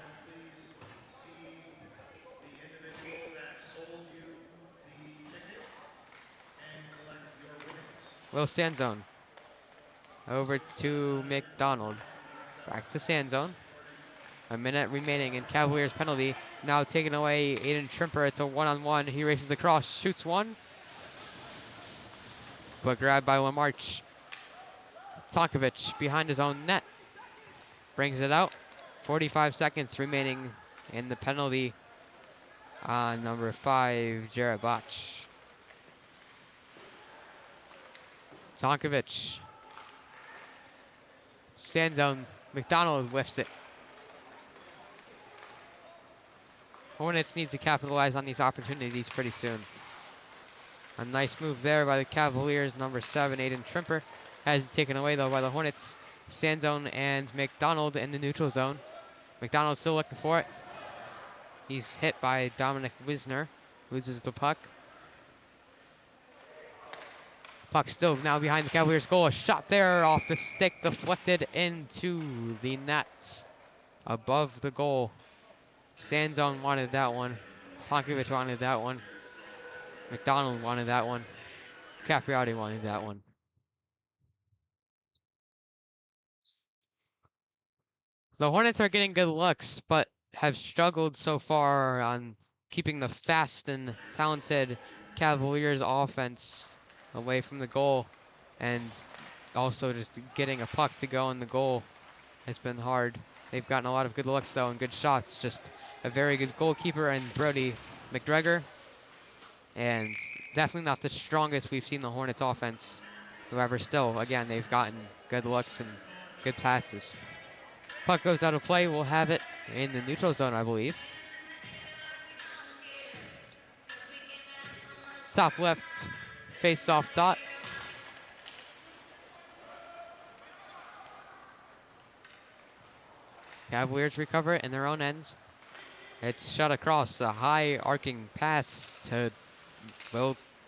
Will Sanzone. Over to McDonald. Back to Sanzone. A minute remaining in Cavaliers penalty. Now taken away Aiden Trimper. It's a 1-on-1. He races across, shoots one. But grabbed by Lamarche. Tonkovic behind his own net. Brings it out. 45 seconds remaining in the penalty on number 5, Jarrett Botch. Tonkovic. Sanzone. McDonald whiffs it. Hornets needs to capitalize on these opportunities pretty soon. A nice move there by the Cavaliers. Number 7, Aiden Trimper. Has it taken away, though, by the Hornets. Sanzone and McDonald in the neutral zone. McDonald still looking for it. He's hit by Dominic Wisner. Loses the puck. Puck still now behind the Cavaliers' goal. A shot there off the stick, deflected into the net above the goal. Sanzone wanted that one. Tonkovic wanted that one. McDonald wanted that one. Capriati wanted that one. The Hornets are getting good looks, but have struggled so far on keeping the fast and talented Cavaliers offense away from the goal, and also just getting a puck to go in the goal has been hard. They've gotten a lot of good looks though and good shots. Just a very good goalkeeper and Brody McGregor, and definitely not the strongest we've seen the Hornets offense. However, still, again, they've gotten good looks and good passes. Puck goes out of play. We'll have it in the neutral zone, I believe. Top left, face-off dot. Cavaliers recover it in their own ends. It's shot across a high arcing pass to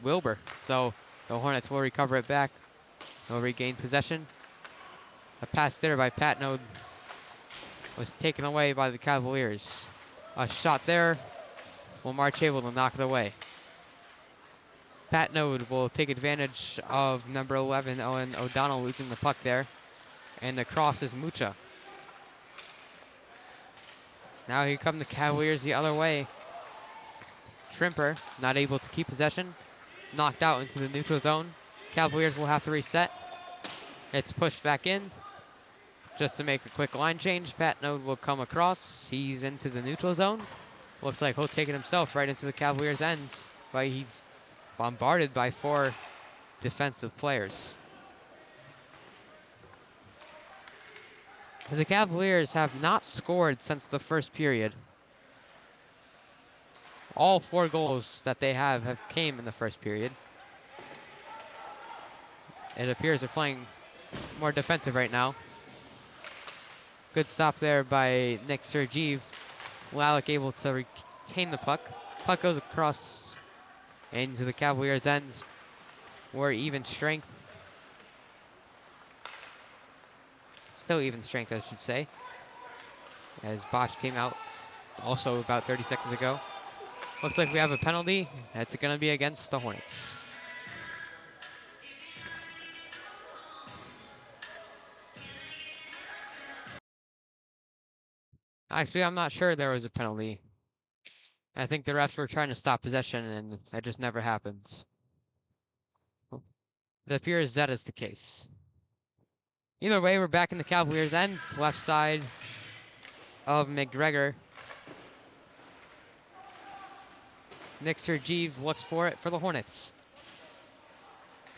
Wilbur. So the Hornets will recover it back. They'll regain possession. A pass there by Patnode was taken away by the Cavaliers. A shot there. Will March able to knock it away. Patnode will take advantage of number 11, Owen O'Donnell, losing the puck there. And the cross is Mucha. Now here come the Cavaliers the other way. Trimper not able to keep possession. Knocked out into the neutral zone. Cavaliers will have to reset. It's pushed back in. Just to make a quick line change, Patnode will come across. He's into the neutral zone. Looks like he'll take it himself right into the Cavaliers' ends. But he's bombarded by 4 defensive players. The Cavaliers have not scored since the first period. All 4 goals that they have came in the first period. It appears they're playing more defensive right now. Good stop there by Nick Sergeev. Lalick able to retain the puck. Puck goes across into the Cavaliers' ends. Or even strength. Still even strength, I should say. As Bosch came out also about 30 seconds ago. Looks like we have a penalty. That's going to be against the Hornets. Actually, I'm not sure there was a penalty. I think the refs were trying to stop possession, and that just never happens. It appears that is the case. Either way, we're back in the Cavaliers' ends. Left side of McGregor. Nick Sergeev looks for it for the Hornets.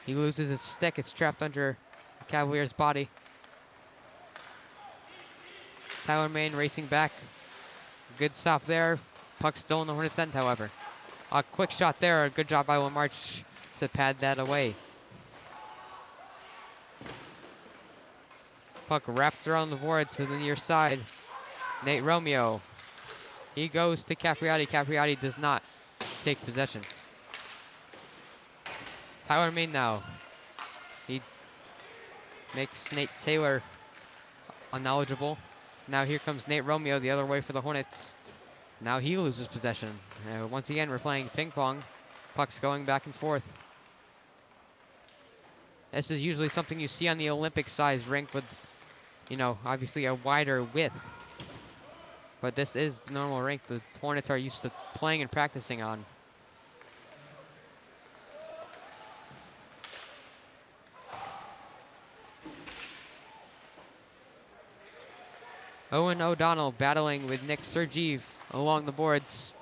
He loses his stick. It's trapped under the Cavaliers' body. Tyler Main racing back. Good stop there. Puck still in the Hornets' end, however. A quick shot there. A good job by Will March to pad that away. Puck wrapped around the board to the near side. Nate Romeo. He goes to Capriati. Capriati does not take possession. Tyler Main now. He makes Nate Taylor unknowledgeable. Now here comes Nate Romeo the other way for the Hornets. Now he loses possession. Once again, we're playing ping pong. Pucks going back and forth. This is usually something you see on the Olympic-sized rink with, you know, obviously a wider width. But this is the normal rink the Hornets are used to playing and practicing on. Owen O'Donnell battling with Nick Sergeev along the boards.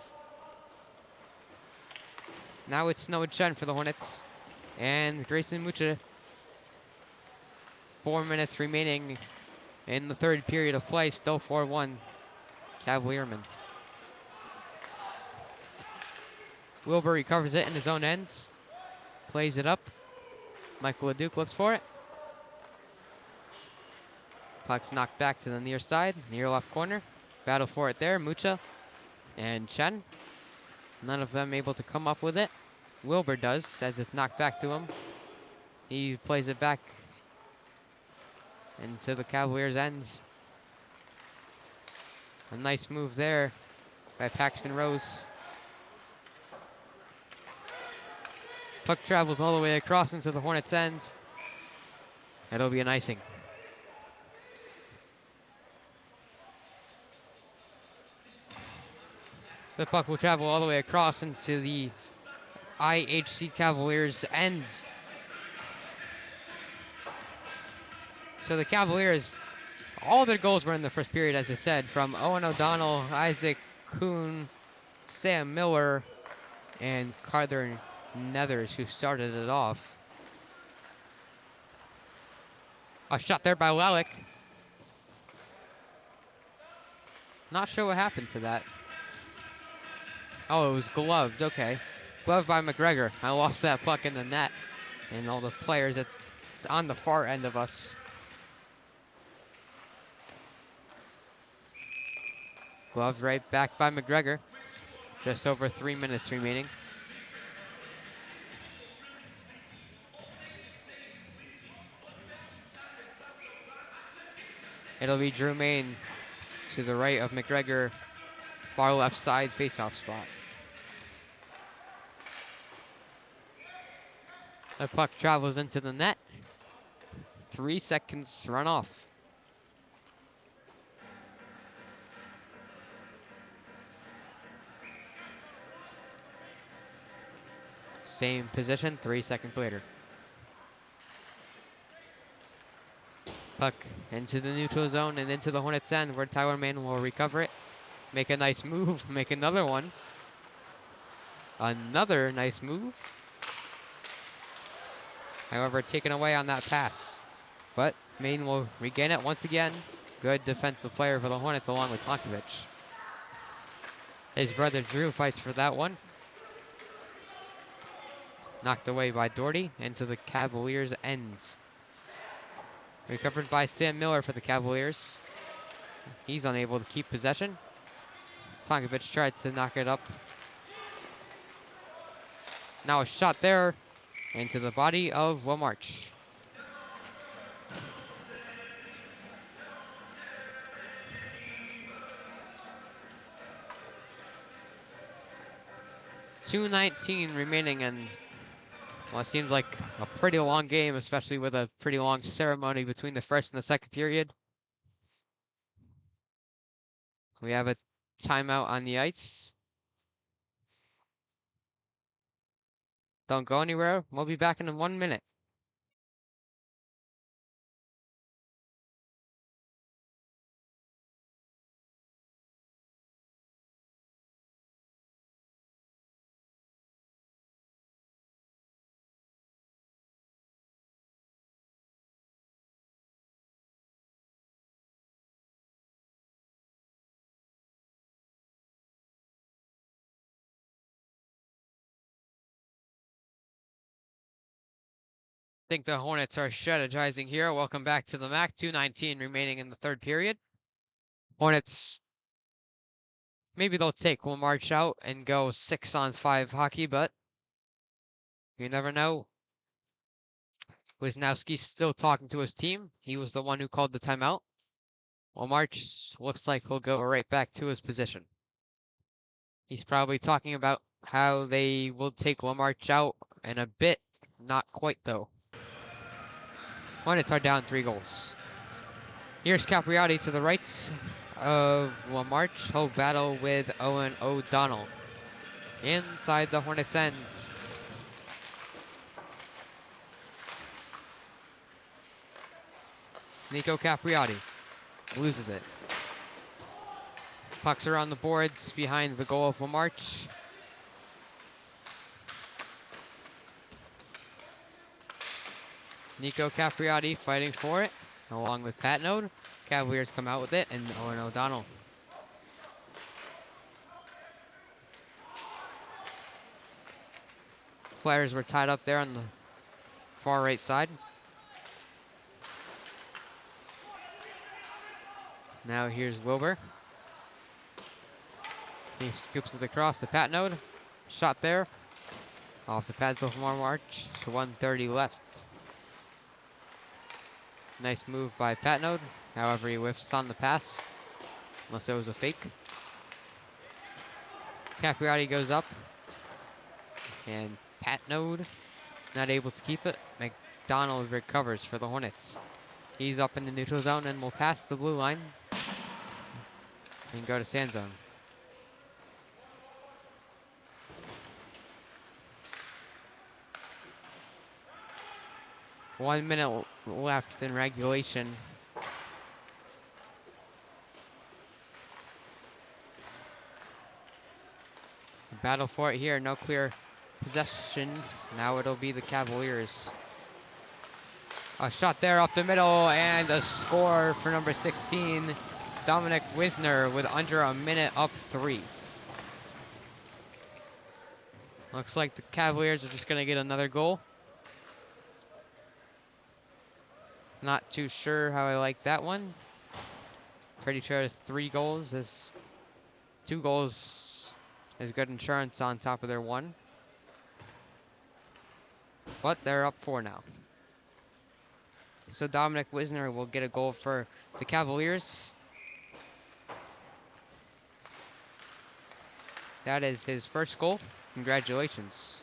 Now it's Noah Chen for the Hornets. And Grayson Mucha. 4 minutes remaining in the third period of play. Still 4-1 Cavaliermen. Wilbur recovers it in his own ends. Plays it up. Michael LeDuc looks for it. Puck's knocked back to the near side, near left corner. Battle for it there, Mucha and Chen. None of them able to come up with it. Wilbur does, as it's knocked back to him. He plays it back into the Cavaliers' ends. A nice move there by Paxton Rose. Puck travels all the way across into the Hornets' ends. It'll be an icing. The puck will travel all the way across into the IHC Cavaliers ends. So the Cavaliers, all their goals were in the first period, as I said, from Owen O'Donnell, Isaac Kuhn, Sam Miller, and Carter Nethers, who started it off. A shot there by Lalick. Not sure what happened to that. Oh, it was gloved. Okay. Gloved by McGregor. I lost that puck in the net. And all the players that's on the far end of us. Gloved right back by McGregor. Just over 3 minutes remaining. It'll be Drew Main to the right of McGregor, far left side face-off spot. The puck travels into the net. 3 seconds run off. Same position, 3 seconds later. Puck into the neutral zone and into the Hornets' end, where Tyler Mann will recover it. Make a nice move, make another one. Another nice move. However, taken away on that pass. But Main will regain it once again. Good defensive player for the Hornets along with Tonkovic. His brother Drew fights for that one. Knocked away by Doherty into the Cavaliers' ends. Recovered by Sam Miller for the Cavaliers. He's unable to keep possession. Tonkovic tried to knock it up. Now a shot there into the body of Lamarche. .219 remaining, and well, it seems like a pretty long game, especially with a pretty long ceremony between the first and the second period. We have a timeout on the ice. Don't go anywhere. We'll be back in 1 minute. I think the Hornets are strategizing here. Welcome back to the MACC. 2:19 remaining in the third period. Hornets, maybe they'll take Lamarche out and go 6-on-5 hockey, but you never know. Wisnowski's still talking to his team. He was the one who called the timeout. Lamarche looks like he'll go right back to his position. He's probably talking about how they will take Lamarche out in a bit. Not quite, though. Hornets are down 3 goals. Here's Capriati to the right of Lamarche. He'll battle with Owen O'Donnell. Inside the Hornets' end. Nico Capriati loses it. Pucks are on the boards behind the goal of Lamarche. Nico Capriati fighting for it, along with Patnode. Cavaliers come out with it, and Owen O'Donnell. Flyers were tied up there on the far right side. Now here's Wilbur. He scoops it across the Patnode. Shot there. Off the pads of Lamarche. 1:30 left. Nice move by Patnode. However, he whiffs on the pass. Unless it was a fake. Capriati goes up. And Patnode not able to keep it. McDonald recovers for the Hornets. He's up in the neutral zone and will pass the blue line. And go to sand zone. 1 minute left in regulation. Battle for it here, no clear possession. Now it'll be the Cavaliers. A shot there up the middle and a score for number 16, Dominic Wisner, with under a minute, up 3. Looks like the Cavaliers are just gonna get another goal. Not too sure how I like that one. Pretty sure 3 goals is 2 goals is good insurance on top of their 1. But they're up 4 now. So Dominic Wisner will get a goal for the Cavaliers. That is his first goal. Congratulations.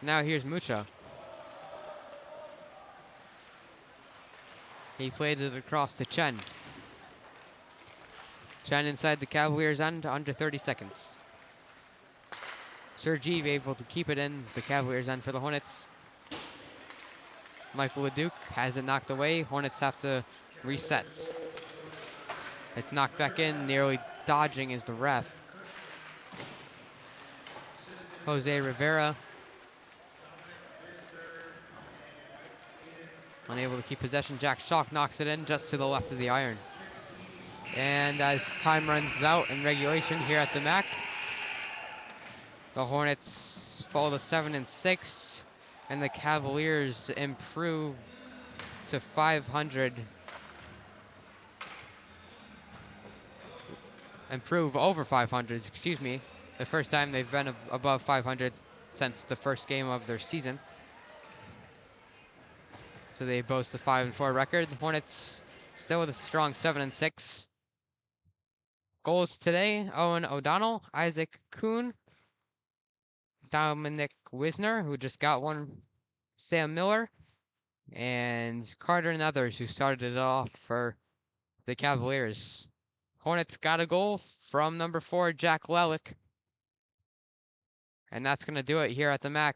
Now here's Mucha. He played it across to Chen. Chen inside the Cavaliers' end, under 30 seconds. Sergi able to keep it in the Cavaliers' end for the Hornets. Michael Leduc has it knocked away. Hornets have to reset. It's knocked back in, nearly dodging is the ref. Jose Rivera unable to keep possession. Jack Shock knocks it in just to the left of the iron. And as time runs out in regulation here at the MACC, the Hornets fall to 7-6, and the Cavaliers improve to 500. Improve over 500, excuse me. The first time they've been above 500 since the first game of their season. So they boast a 5-4 record. The Hornets still with a strong 7-6. Goals today: Owen O'Donnell, Isaac Kuhn, Dominic Wisner, who just got one, Sam Miller, and Carter and others who started it off for the Cavaliers. Hornets got a goal from number 4, Jack Lelick. And that's going to do it here at the MACC.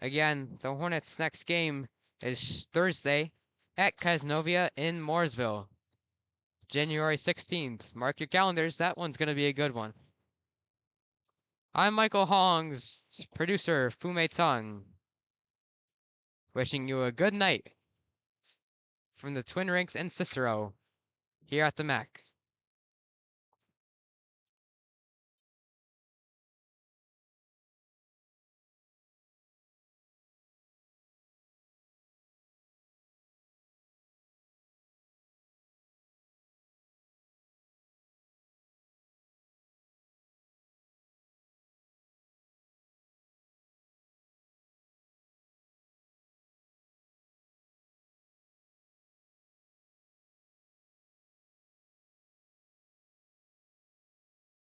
Again, the Hornets' next game is Thursday at Casnovia in Mooresville, January 16th. Mark your calendars. That one's going to be a good one. I'm Michael Haungs, producer Fu-Mei Tung, wishing you a good night from the Twin Rinks and Cicero here at the MACC.